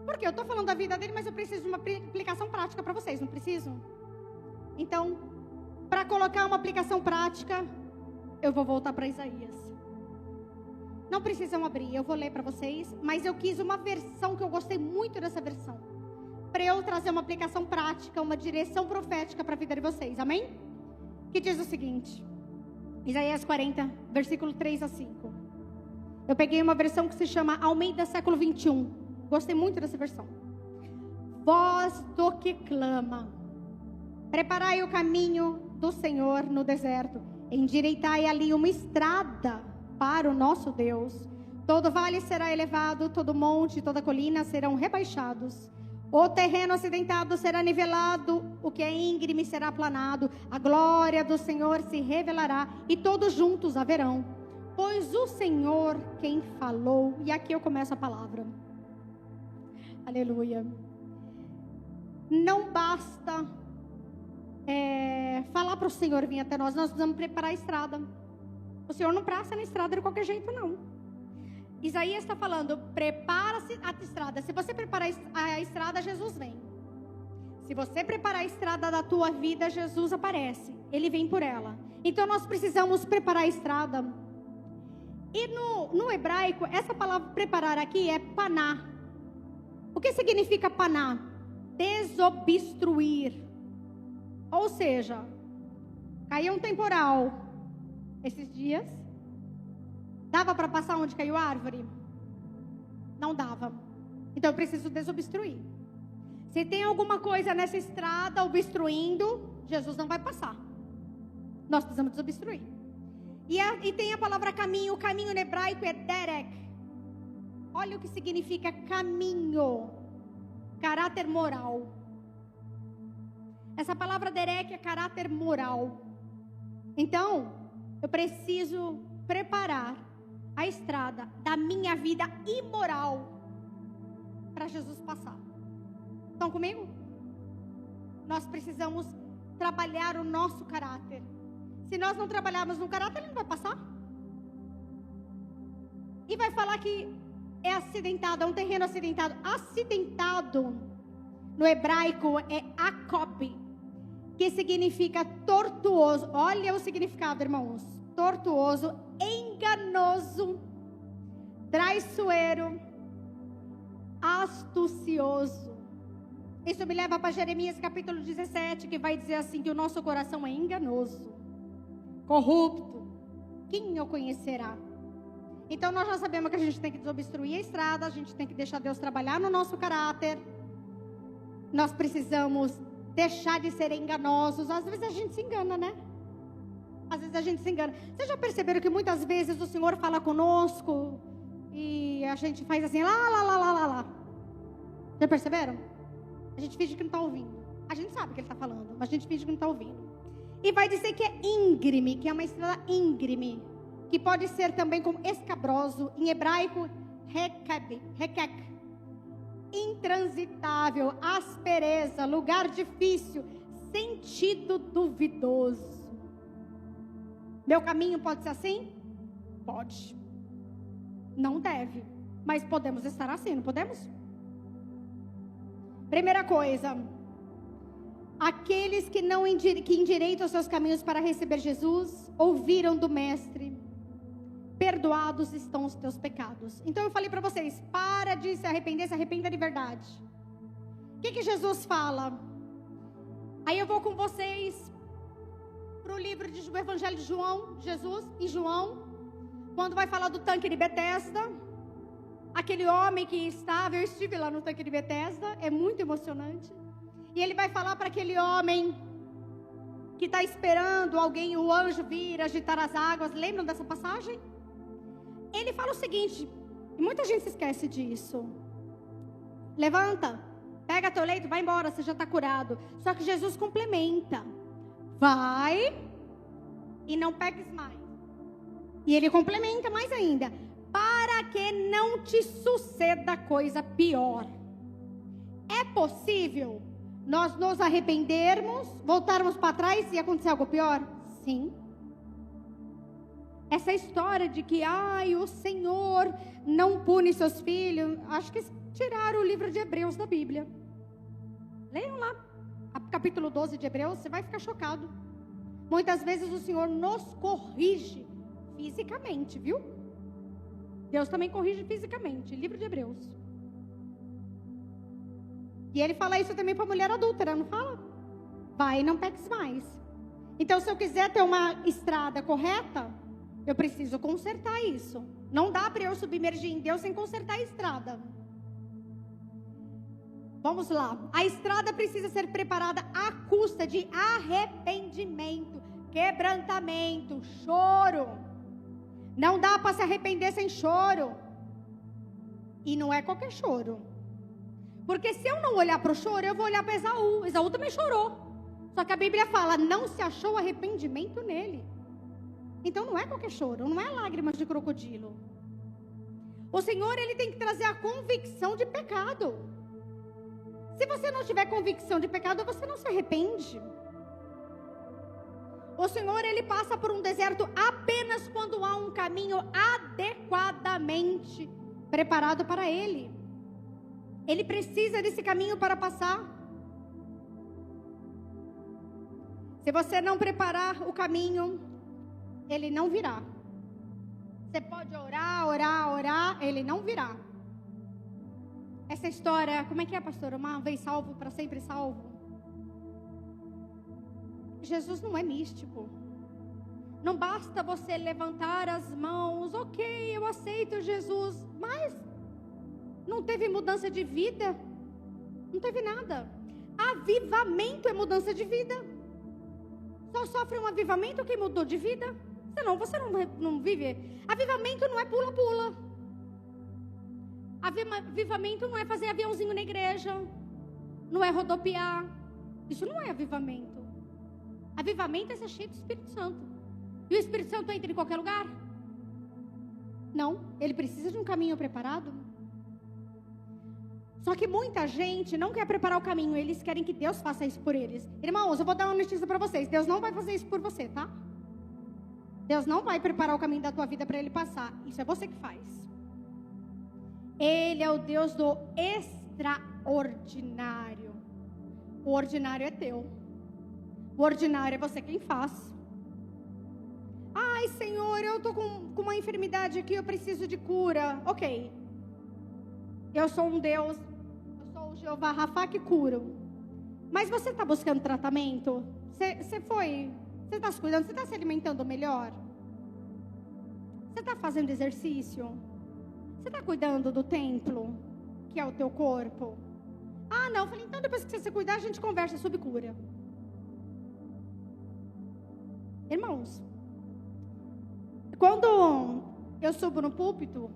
Porque eu estou falando da vida dele, mas eu preciso de uma aplicação prática para vocês, não preciso? Então, para colocar uma aplicação prática, eu vou voltar para Isaías. Não precisam abrir, eu vou ler para vocês, mas eu quis uma versão que eu gostei muito dessa versão. Para eu trazer uma aplicação prática, uma direção profética para a vida de vocês, amém? Que diz o seguinte, Isaías 40, versículo 3 a 5. Eu peguei uma versão que se chama Almeida século 21. Gostei muito dessa versão. Voz do que clama, preparai o caminho do Senhor no deserto, endireitai ali uma estrada para o nosso Deus. Todo vale será elevado, todo monte, toda colina serão rebaixados. O terreno acidentado será nivelado, o que é íngreme será aplanado. A glória do Senhor se revelará e todos juntos a verão. Pois o Senhor quem falou, e aqui eu começo a palavra. Aleluia. Não basta falar para o Senhor vir até nós precisamos preparar a estrada. O Senhor não passa na estrada de qualquer jeito, não. Isaías está falando, prepara-se a estrada. Se você preparar a estrada, Jesus vem. Se você preparar a estrada da tua vida, Jesus aparece. Ele vem por ela. Então nós precisamos preparar a estrada. E no hebraico, essa palavra preparar aqui é paná. O que significa paná? Desobstruir. Ou seja, caiu um temporal esses dias. Dava para passar onde caiu a árvore? Não dava. Então eu preciso desobstruir. Se tem alguma coisa nessa estrada obstruindo, Jesus não vai passar. Nós precisamos desobstruir. E tem a palavra caminho. O caminho no hebraico é derek. Olha o que significa caminho. Caráter moral. Essa palavra derek é caráter moral. Então, eu preciso preparar a estrada da minha vida imoral para Jesus passar. Estão comigo? Nós precisamos trabalhar o nosso caráter. Se nós não trabalharmos no caráter, ele não vai passar. E vai falar que é acidentado, é um terreno acidentado. Acidentado, no hebraico, é akob, que significa tortuoso. Olha o significado, irmãos. Tortuoso, enganoso, traiçoeiro, astucioso. Isso me leva para Jeremias capítulo 17, que vai dizer assim, que o nosso coração é enganoso, corrupto. Quem o conhecerá? Então nós já sabemos que a gente tem que desobstruir a estrada, a gente tem que deixar Deus trabalhar no nosso caráter. Nós precisamos deixar de ser enganosos. Às vezes a gente se engana, né? Às vezes a gente se engana. Vocês já perceberam que muitas vezes o Senhor fala conosco e a gente faz assim, lá. Já perceberam? A gente finge que não está ouvindo. A gente sabe que Ele está falando, mas a gente finge que não está ouvindo. E vai dizer que é íngreme, que é uma estrada íngreme, que pode ser também como escabroso, em hebraico, rekek, intransitável, aspereza, lugar difícil, sentido duvidoso. Meu caminho pode ser assim? Pode. Não deve, mas podemos estar assim, não podemos? Primeira coisa, aqueles que endireitam os seus caminhos para receber Jesus, ouviram do Mestre, perdoados estão os teus pecados. Então eu falei para vocês, para de se arrepender, se arrependa de verdade. O que Jesus fala? Aí eu vou com vocês para o livro do Evangelho de João, Jesus e João, quando vai falar do tanque de Betesda. Aquele homem que eu estive lá no tanque de Betesda, é muito emocionante. E ele vai falar para aquele homem que está esperando alguém, o anjo vir agitar as águas. Lembram dessa passagem? Ele fala o seguinte, e muita gente se esquece disso: levanta, pega teu leito, vai embora, você já está curado. Só que Jesus complementa: vai e não peques mais. E ele complementa mais ainda: para que não te suceda coisa pior. É possível nós nos arrependermos, voltarmos para trás e acontecer algo pior? Sim. Essa história de que o Senhor não pune seus filhos, acho que tiraram o livro de Hebreus da Bíblia. Leiam lá, capítulo 12 de Hebreus, você vai ficar chocado. Muitas vezes o Senhor nos corrige fisicamente, viu? Deus também corrige fisicamente, livro de Hebreus. E ele fala isso também para a mulher adúltera, não fala? Vai e não peques mais. Então, se eu quiser ter uma estrada correta, eu preciso consertar isso. Não dá para eu submergir em Deus sem consertar a estrada. Vamos lá. A estrada precisa ser preparada à custa de arrependimento, quebrantamento, choro. Não dá para se arrepender sem choro. E não é qualquer choro. Porque se eu não olhar para o choro, eu vou olhar para Esaú. Esaú também chorou. Só que a Bíblia fala, não se achou arrependimento nele. Então não é qualquer choro, não é lágrimas de crocodilo. O Senhor, Ele tem que trazer a convicção de pecado. Se você não tiver convicção de pecado, você não se arrepende. O Senhor, Ele passa por um deserto apenas quando há um caminho adequadamente preparado para Ele. Ele precisa desse caminho para passar. Se você não preparar o caminho, Ele não virá. Você pode orar, Ele não virá. Essa história, como é que é, pastor? Uma vez salvo, para sempre salvo. Jesus não é místico. Não basta você levantar as mãos, ok, eu aceito Jesus, mas não teve mudança de vida, não teve nada. Avivamento é mudança de vida. Só sofre um avivamento quem mudou de vida. Senão você não vive. Avivamento não é pula-pula. Avivamento não é fazer aviãozinho na igreja, não é rodopiar. Isso não é avivamento. Avivamento é ser cheio do Espírito Santo. E o Espírito Santo entra em qualquer lugar? Não, ele precisa de um caminho preparado. Só que muita gente não quer preparar o caminho, eles querem que Deus faça isso por eles. Irmãos, eu vou dar uma notícia para vocês, Deus não vai fazer isso por você, tá? Deus não vai preparar o caminho da tua vida para ele passar, isso é você que faz. Ele é o Deus do extraordinário. O ordinário é teu. O ordinário é você quem faz. Ai, Senhor, eu estou com uma enfermidade aqui, eu preciso de cura. Ok. Eu sou um Deus, eu sou o Jeová Rafá que cura. Mas você está buscando tratamento? Você está se cuidando? Você está se alimentando melhor? Você está fazendo exercício? Você está cuidando do templo, que é o teu corpo? Ah, não. Eu falei, então depois que você se cuidar, a gente conversa sobre cura. Irmãos, quando eu subo no púlpito,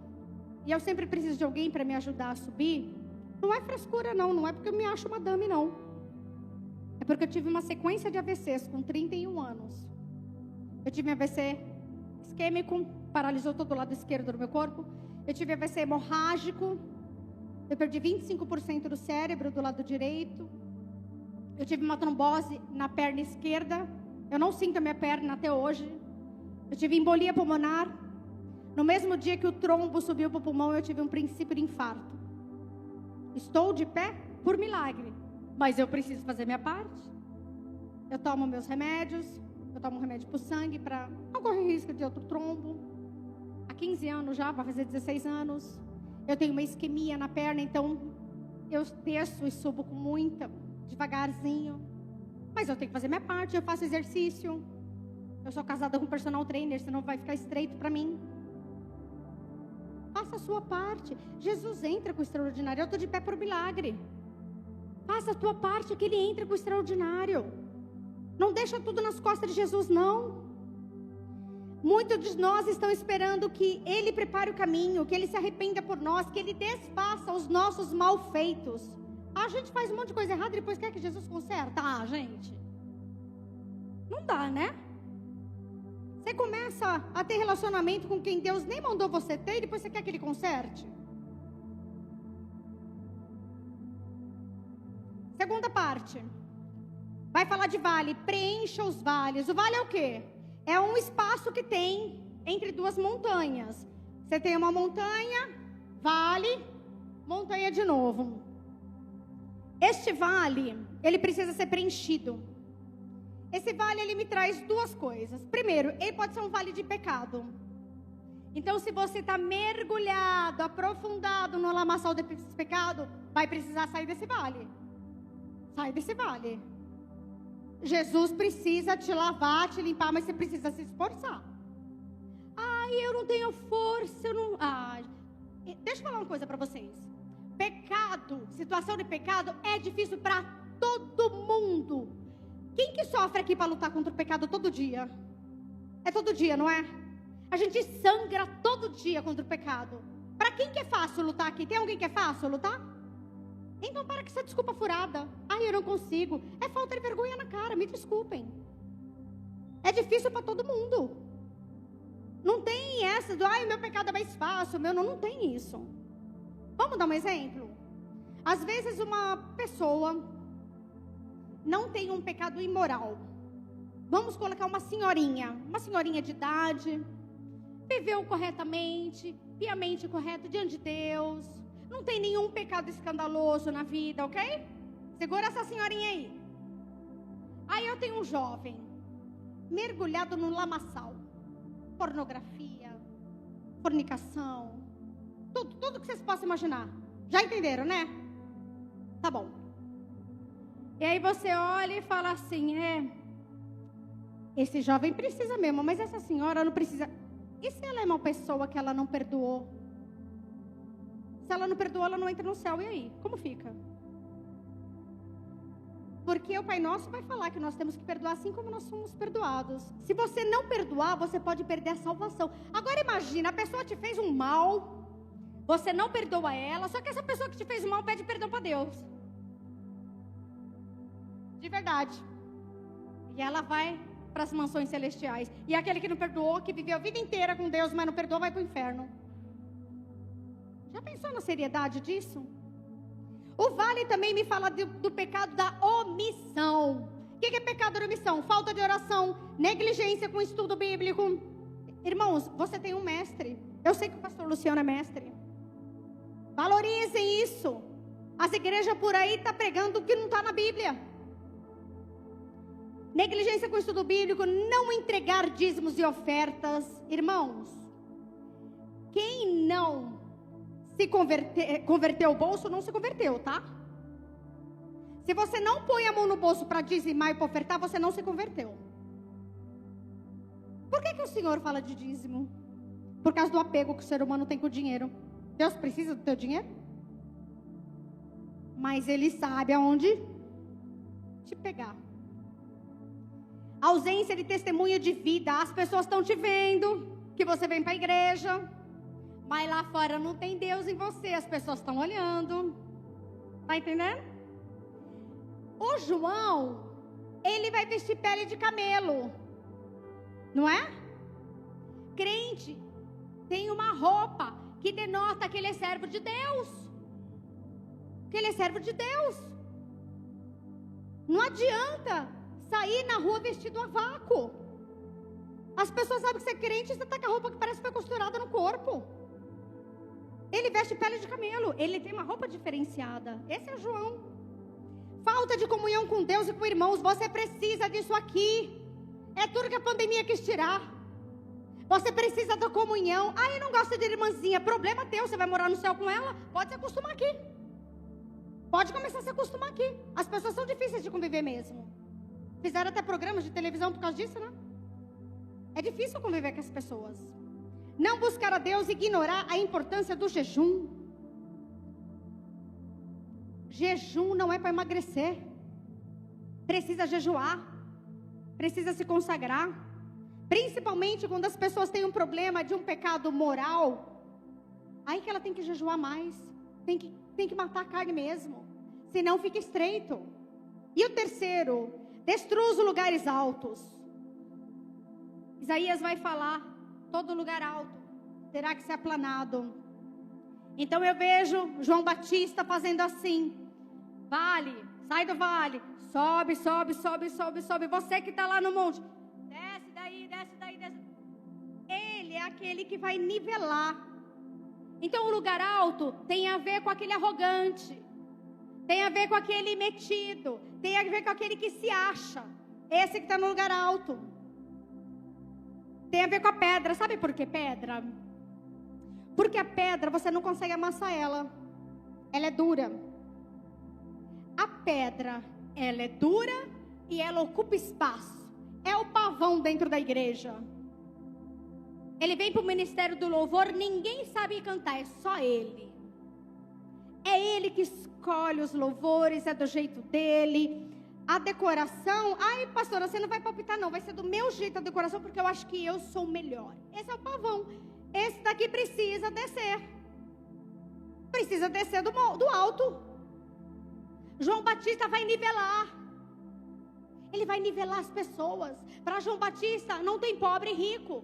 e eu sempre preciso de alguém para me ajudar a subir, não é frescura não é porque eu me acho madame não. É porque eu tive uma sequência de AVCs com 31 anos. Eu tive AVC isquêmico, paralisou todo o lado esquerdo do meu corpo. Eu tive AVC hemorrágico, eu perdi 25% do cérebro do lado direito. Eu tive uma trombose na perna esquerda, eu não sinto a minha perna até hoje. Eu tive embolia pulmonar. No mesmo dia que o trombo subiu para o pulmão, eu tive um princípio de infarto. Estou de pé por milagre, mas eu preciso fazer minha parte. Eu tomo meus remédios, eu tomo um remédio para o sangue para não correr risco de outro trombo. Há 15 anos já, vai fazer 16 anos. Eu tenho uma isquemia na perna, então eu desço e subo com muita, devagarzinho. Mas eu tenho que fazer minha parte, eu faço exercício. Eu sou casada com um personal trainer, senão vai ficar estreito para mim. Faça a sua parte. Jesus entra com o extraordinário. Eu estou de pé por milagre. Faça a tua parte que ele entra com o extraordinário. Não deixa tudo nas costas de Jesus, não. Muitos de nós estão esperando que ele prepare o caminho, que ele se arrependa por nós, que ele desfaça os nossos malfeitos. A gente faz um monte de coisa errada e depois quer que Jesus conserta. Ah, gente. Não dá, né? Você começa a ter relacionamento com quem Deus nem mandou você ter e depois você quer que ele conserte. Segunda parte. Vai falar de vale. Preencha os vales. O vale é o quê? É um espaço que tem entre duas montanhas. Você tem uma montanha, vale, montanha de novo. Este vale, ele precisa ser preenchido. Esse vale, ele me traz duas coisas. Primeiro, ele pode ser um vale de pecado. Então, se você está mergulhado, aprofundado no lamaçal desse pecado, vai precisar sair desse vale. Sai desse vale. Jesus precisa te lavar, te limpar, mas você precisa se esforçar. Ai, eu não tenho força, eu não... Deixa eu falar uma coisa para vocês. Pecado, situação de pecado é difícil para todo mundo. Quem que sofre aqui para lutar contra o pecado todo dia? É todo dia, não é? A gente sangra todo dia contra o pecado. Para quem que é fácil lutar aqui? Tem alguém que é fácil lutar? Então para com essa desculpa furada. Ai, eu não consigo. É falta de vergonha na cara, me desculpem. É difícil para todo mundo. Não tem essa do, ai, o meu pecado é mais fácil, o meu não tem isso. Vamos dar um exemplo? Às vezes uma pessoa não tem um pecado imoral. Vamos colocar uma senhorinha de idade, viveu corretamente, piamente correto diante de Deus, não tem nenhum pecado escandaloso na vida, ok? Segura essa senhorinha aí. Aí eu tenho um jovem, mergulhado no lamaçal, pornografia, fornicação, tudo que vocês possam imaginar. Já entenderam, né? Tá bom. E aí você olha e fala assim, esse jovem precisa mesmo, mas essa senhora não precisa. E se ela é uma pessoa que ela não perdoou? Se ela não perdoou, ela não entra no céu, e aí? Como fica? Porque o Pai Nosso vai falar que nós temos que perdoar assim como nós somos perdoados. Se você não perdoar, você pode perder a salvação. Agora imagina, a pessoa te fez um mal, você não perdoa ela, só que essa pessoa que te fez um mal pede perdão para Deus. De verdade. E ela vai para as mansões celestiais. E aquele que não perdoou, que viveu a vida inteira com Deus, mas não perdoou, vai para o inferno. Já pensou na seriedade disso? O vale também me fala do pecado da omissão. O que é pecado de omissão? Falta de oração, negligência com estudo bíblico. Irmãos, você tem um mestre. Eu sei que o pastor Luciano é mestre. Valorizem isso. As igrejas por aí estão pregando o que não está na Bíblia. Negligência com estudo bíblico, não entregar dízimos e ofertas. Irmãos, quem não se converteu o bolso, não se converteu, tá? Se você não põe a mão no bolso para dizimar e para ofertar, você não se converteu. Por que o Senhor fala de dízimo? Por causa do apego que o ser humano tem com o dinheiro. Deus precisa do teu dinheiro? Mas Ele sabe aonde te pegar. Ausência de testemunho de vida. As pessoas estão te vendo que você vem para a igreja, mas lá fora não tem Deus em você. As pessoas estão olhando. Tá entendendo? O João, ele vai vestir pele de camelo, não é? Crente tem uma roupa que denota que ele é servo de Deus. Que ele é servo de Deus. Não adianta sair na rua vestido a vácuo. As pessoas sabem que você é crente e você está com a roupa que parece que foi costurada no corpo. Ele veste pele de camelo. Ele tem uma roupa diferenciada. Esse é o João. Falta de comunhão com Deus e com irmãos. Você precisa disso aqui. É tudo que a pandemia quis tirar. Você precisa da comunhão. Ah, eu não gosto de irmãzinha. Problema teu. Você vai morar no céu com ela? Pode se acostumar aqui. Pode começar a se acostumar aqui. As pessoas são difíceis de conviver mesmo. Fizeram até programas de televisão por causa disso, né? É difícil conviver com as pessoas. Não buscar a Deus e ignorar a importância do jejum. Jejum não é para emagrecer. Precisa jejuar. Precisa se consagrar. Principalmente quando as pessoas têm um problema de um pecado moral. Aí que ela tem que jejuar mais. Tem que matar a carne mesmo. Senão fica estreito. E o terceiro, destrua os lugares altos. Isaías vai falar, todo lugar alto terá que ser aplanado. Então eu vejo João Batista fazendo assim. Vale, sai do vale. Sobe, sobe, sobe, sobe, sobe. Você que está lá no monte. Desce daí, desce daí, desce. Ele é aquele que vai nivelar. Então o lugar alto tem a ver com aquele arrogante. Tem a ver com aquele metido. Tem a ver com aquele que se acha. Esse que está no lugar alto. Tem a ver com a pedra. Sabe por que pedra? Porque a pedra você não consegue amassar ela. Ela é dura. A pedra, ela é dura e ela ocupa espaço. É o pavão dentro da igreja. Ele vem para o ministério do louvor, ninguém sabe cantar, é só ele. É ele que escolhe os louvores, é do jeito dele. A decoração, ai pastora, você não vai palpitar não, vai ser do meu jeito a decoração, porque eu acho que eu sou melhor. Esse é o pavão. Esse daqui precisa descer. Precisa descer do alto. João Batista vai nivelar. Ele vai nivelar as pessoas. Para João Batista não tem pobre e rico.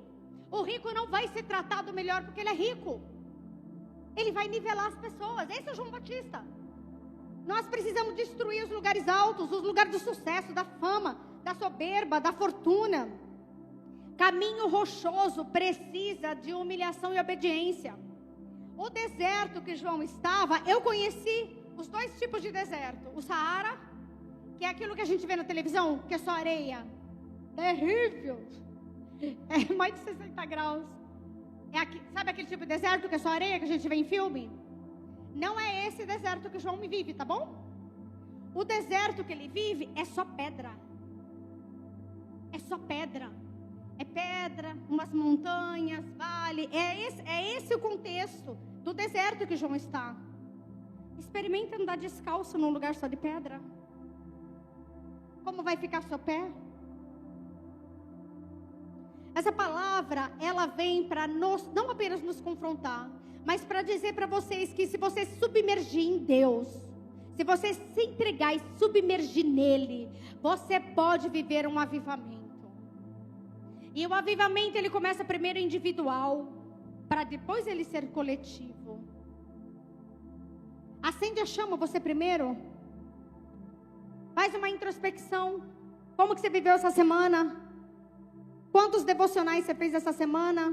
O rico não vai ser tratado melhor porque ele é rico. Ele vai nivelar as pessoas. Esse é João Batista. Nós precisamos destruir os lugares altos, os lugares do sucesso, da fama, da soberba, da fortuna. Caminho rochoso precisa de humilhação e obediência. O deserto que João estava, eu conheci os dois tipos de deserto. O Saara, que é aquilo que a gente vê na televisão, que é só areia. Terrível. É mais de 60 graus. Sabe aquele tipo de deserto que é só areia que a gente vê em filme? Não é esse deserto que João vive, tá bom? O deserto que ele vive é só pedra. É só pedra. É pedra, umas montanhas, vale. É esse o contexto do deserto que João está. Experimenta andar descalço num lugar só de pedra. Como vai ficar seu pé? Essa palavra, ela vem para não apenas nos confrontar, mas para dizer para vocês que se você submergir em Deus, se você se entregar e submergir nele, você pode viver um avivamento. E o avivamento, ele começa primeiro individual, para depois ele ser coletivo. Acende a chama você primeiro. Faz uma introspecção. Como que você viveu essa semana? Quantos devocionais você fez essa semana?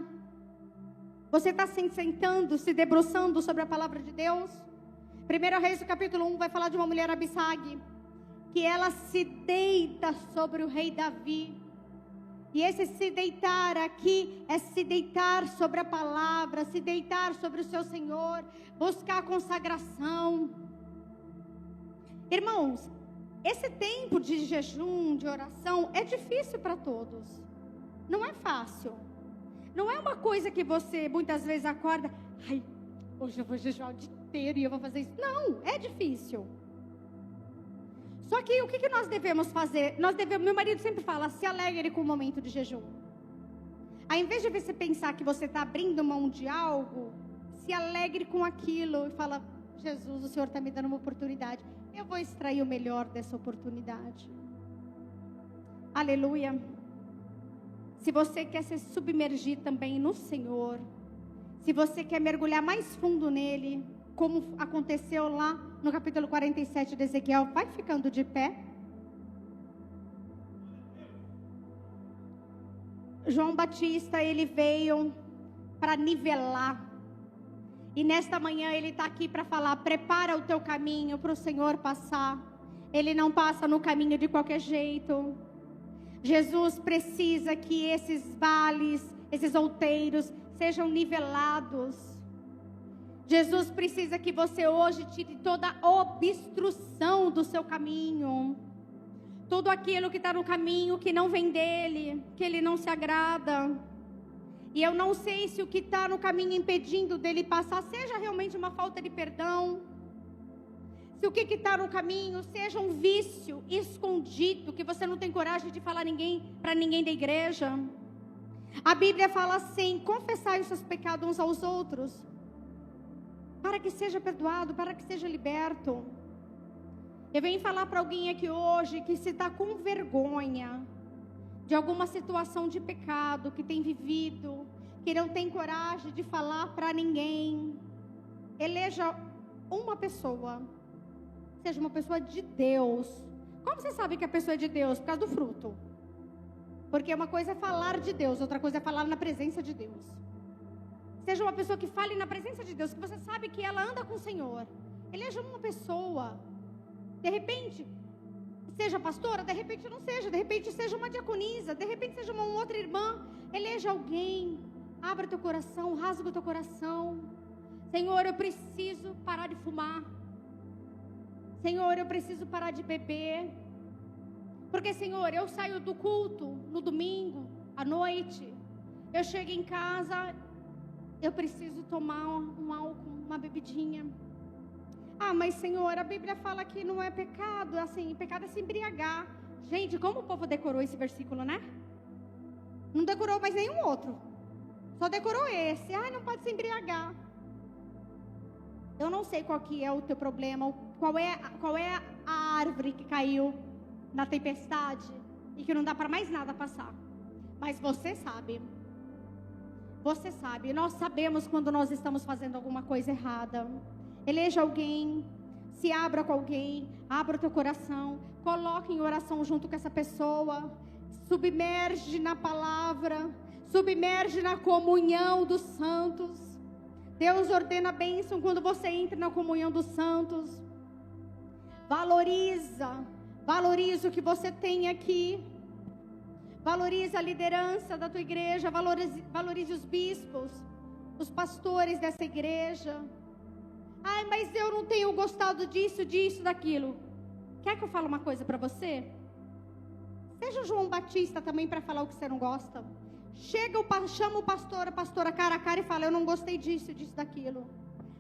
Você está se sentando, se debruçando sobre a palavra de Deus? 1 Reis, capítulo 1, vai falar de uma mulher, Abissag, que ela se deita sobre o rei Davi. E esse se deitar aqui é se deitar sobre a palavra, se deitar sobre o seu Senhor, buscar a consagração. Irmãos, esse tempo de jejum, de oração, é difícil para todos. Não é fácil. Não é uma coisa que você muitas vezes acorda, ai, hoje eu vou jejuar o dia inteiro e eu vou fazer isso. Não, é difícil. Só que o que nós devemos fazer? Meu marido sempre fala, se alegre com o momento de jejum. Ao invés de você pensar que você está abrindo mão de algo, se alegre com aquilo e fala, Jesus, o Senhor está me dando uma oportunidade. Eu vou extrair o melhor dessa oportunidade. Aleluia. Se você quer se submergir também no Senhor, se você quer mergulhar mais fundo nele, como aconteceu lá no capítulo 47 de Ezequiel, vai ficando de pé. João Batista, ele veio para nivelar. E nesta manhã ele está aqui para falar, prepara o teu caminho para o Senhor passar. Ele não passa no caminho de qualquer jeito. Jesus precisa que esses vales, esses outeiros, sejam nivelados. Jesus precisa que você hoje tire toda a obstrução do seu caminho. Tudo aquilo que está no caminho, que não vem dele, que ele não se agrada. E eu não sei se o que está no caminho impedindo dele passar, seja realmente uma falta de perdão. Se o que está no caminho seja um vício escondido, que você não tem coragem de falar para ninguém da igreja. A Bíblia fala assim, confessai os seus pecados uns aos outros, para que seja perdoado, para que seja liberto. Eu venho falar para alguém aqui hoje que se está com vergonha de alguma situação de pecado que tem vivido, que não tem coragem de falar para ninguém. Eleja uma pessoa, seja uma pessoa de Deus. Como você sabe que a pessoa é de Deus? Por causa do fruto. Porque uma coisa é falar de Deus, outra coisa é falar na presença de Deus. Seja uma pessoa que fale na presença de Deus, que você sabe que ela anda com o Senhor. Eleja uma pessoa. De repente, seja pastora, de repente não seja. De repente seja uma diaconisa, de repente seja uma outra irmã. Eleja alguém. Abra teu coração, rasga o teu coração. Senhor, eu preciso parar de fumar. Senhor, eu preciso parar de beber. Porque, Senhor, eu saio do culto no domingo, à noite. Eu chego em casa, eu preciso tomar um álcool, uma bebidinha. Ah, mas, Senhor, a Bíblia fala que não é pecado, assim, pecado é se embriagar. Gente, como o povo decorou esse versículo, né? Não decorou mais nenhum outro. Só decorou esse. Ah, não pode se embriagar. Eu não sei qual que é o teu problema, qual é a árvore que caiu na tempestade e que não dá para mais nada passar. Mas você sabe. Você sabe. Nós sabemos quando nós estamos fazendo alguma coisa errada. Eleja alguém, se abra com alguém, abra o teu coração, coloque em oração junto com essa pessoa, submerge na palavra, submerge na comunhão dos santos. Deus ordena a bênção quando você entra na comunhão dos santos. Valoriza o que você tem aqui. Valorize a liderança da tua igreja, valorize os bispos, os pastores dessa igreja. Ai, mas eu não tenho gostado disso, daquilo. Quer que eu fale uma coisa para você? Seja João Batista também para falar o que você não gosta. Chama o pastor, a pastora cara a cara e fala, eu não gostei disso, daquilo.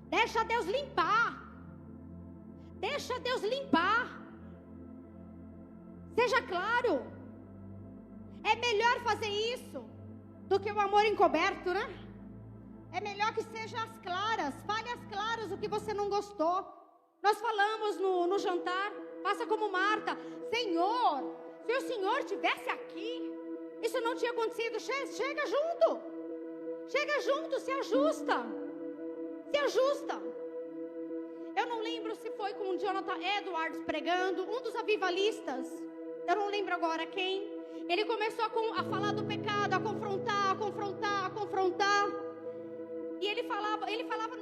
Deixa Deus limpar. Deixa Deus limpar. Seja claro. É melhor fazer isso do que o amor encoberto, né? É melhor que seja às claras. Fale às claras o que você não gostou. Nós falamos no jantar. Faça como Marta. Senhor, se o Senhor estivesse aqui, Isso não tinha acontecido. Chega junto. Chega junto, se ajusta. Se ajusta. Eu não lembro se foi com o Jonathan Edwards pregando, um dos avivalistas. Eu não lembro agora quem. Ele começou a falar do pecado, a confrontar. E ele falava,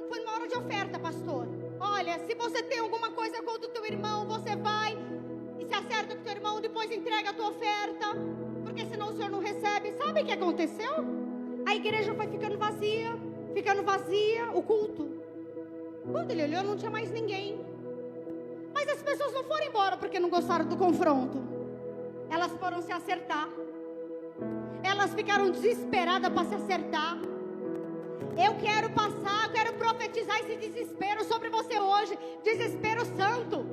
foi numa hora de oferta, pastor. Olha, se você tem alguma coisa contra o teu irmão, você vai e se acerta com o teu irmão, depois entrega a tua oferta, porque senão o senhor não recebe. Sabe o que aconteceu? A igreja foi ficando vazia, o culto. Quando ele olhou, não tinha mais ninguém. Mas as pessoas não foram embora porque não gostaram do confronto. Elas foram se acertar. Elas ficaram desesperadas para se acertar. Eu quero profetizar esse desespero sobre você hoje. Desespero santo.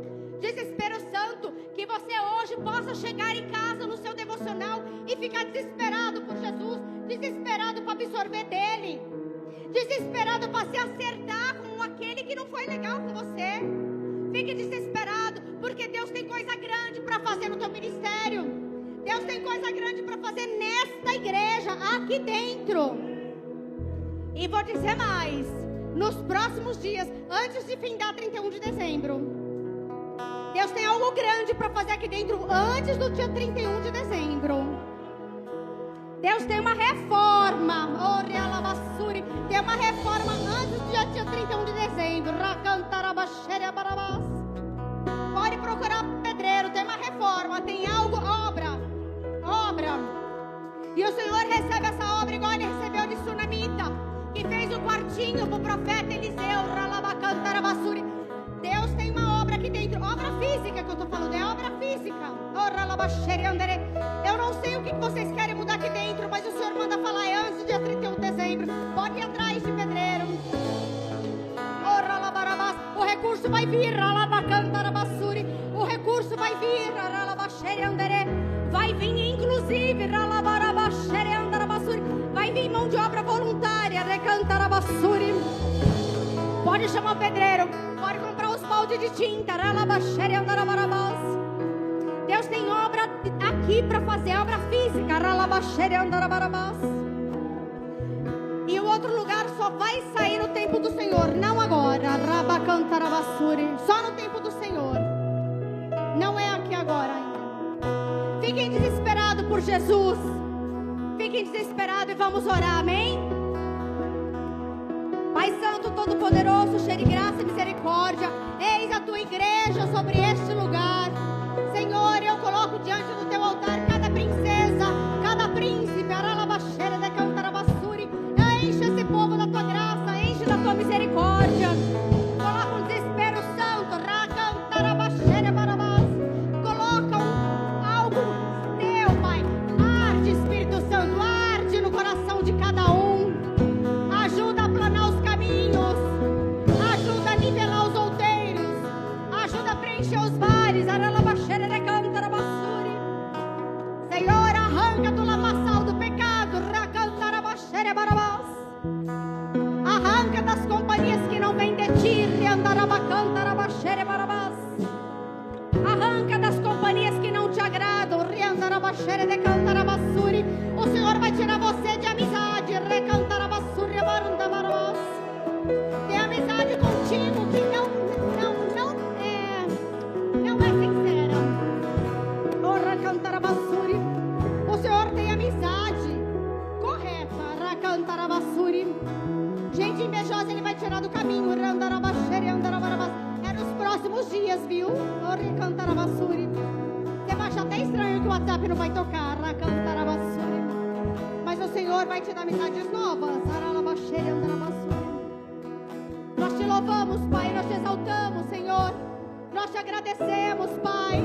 Que você hoje possa chegar em casa no seu devocional e ficar desesperado por Jesus. Desesperado para absorver dele. Desesperado para se acertar com aquele que não foi legal com você. Fique desesperado, porque Deus tem coisa grande para fazer no teu ministério. Deus tem coisa grande para fazer nesta igreja, aqui dentro. E vou dizer mais, nos próximos dias, antes de findar 31 de dezembro, Deus tem algo grande para fazer aqui dentro antes do dia 31 de dezembro. Deus tem uma reforma. Tem uma reforma antes do dia 31 de dezembro. Pode procurar pedreiro. Tem uma reforma. Tem algo, obra. E o Senhor recebe essa obra igual ele recebeu de Sunamita, que fez o quartinho para o profeta Eliseu. Deus tem uma obra aqui dentro. Obra física que eu estou falando. É obra física. Eu não sei o que vocês querem mudar aqui dentro, mas o Senhor manda falar antes do dia 31 de dezembro. Pode ir atrás de pedreiro. O recurso vai vir. O recurso vai vir. Vai vir inclusive. Vai vir mão de obra voluntária. Pode chamar o pedreiro. Pode comprar os baldes de tinta. Deus tem obra aqui para fazer, obra física. E o outro lugar só vai sair no tempo do Senhor, não agora. Só no tempo do Senhor. Não é aqui agora ainda. Fiquem desesperados por Jesus. Fiquem desesperados e vamos orar, amém? Pai Santo, Todo-Poderoso, cheio de graça e misericórdia, eis a tua igreja sobre este lugar. Senhor, eu coloco diante do teu altar cada princesa, cada príncipe, enche esse povo da tua graça, enche da tua misericórdia. Coloca um desespero santo, coloca algo teu, Pai. Arde, Espírito Santo, arde no coração de cada um. Ajuda a planar os caminhos, ajuda a nivelar os outeiros, ajuda a preencher os vales. Senhor, arranca do lamaçal do pecado, arranca das companhias que não vêm de ti, arranca das companhias que não te agradam. O Senhor vai tirar você de amizade. Tem amizade contigo que não é sincera. O Senhor tem amizade correta. Gente invejosa Ele vai tirar do caminho. É nos próximos dias, viu? Você vai achar até estranho que o WhatsApp não vai tocar. Mas o Senhor vai te dar amizades novas. Nós te louvamos, Pai. Nós te exaltamos, Senhor. Nós te agradecemos, Pai.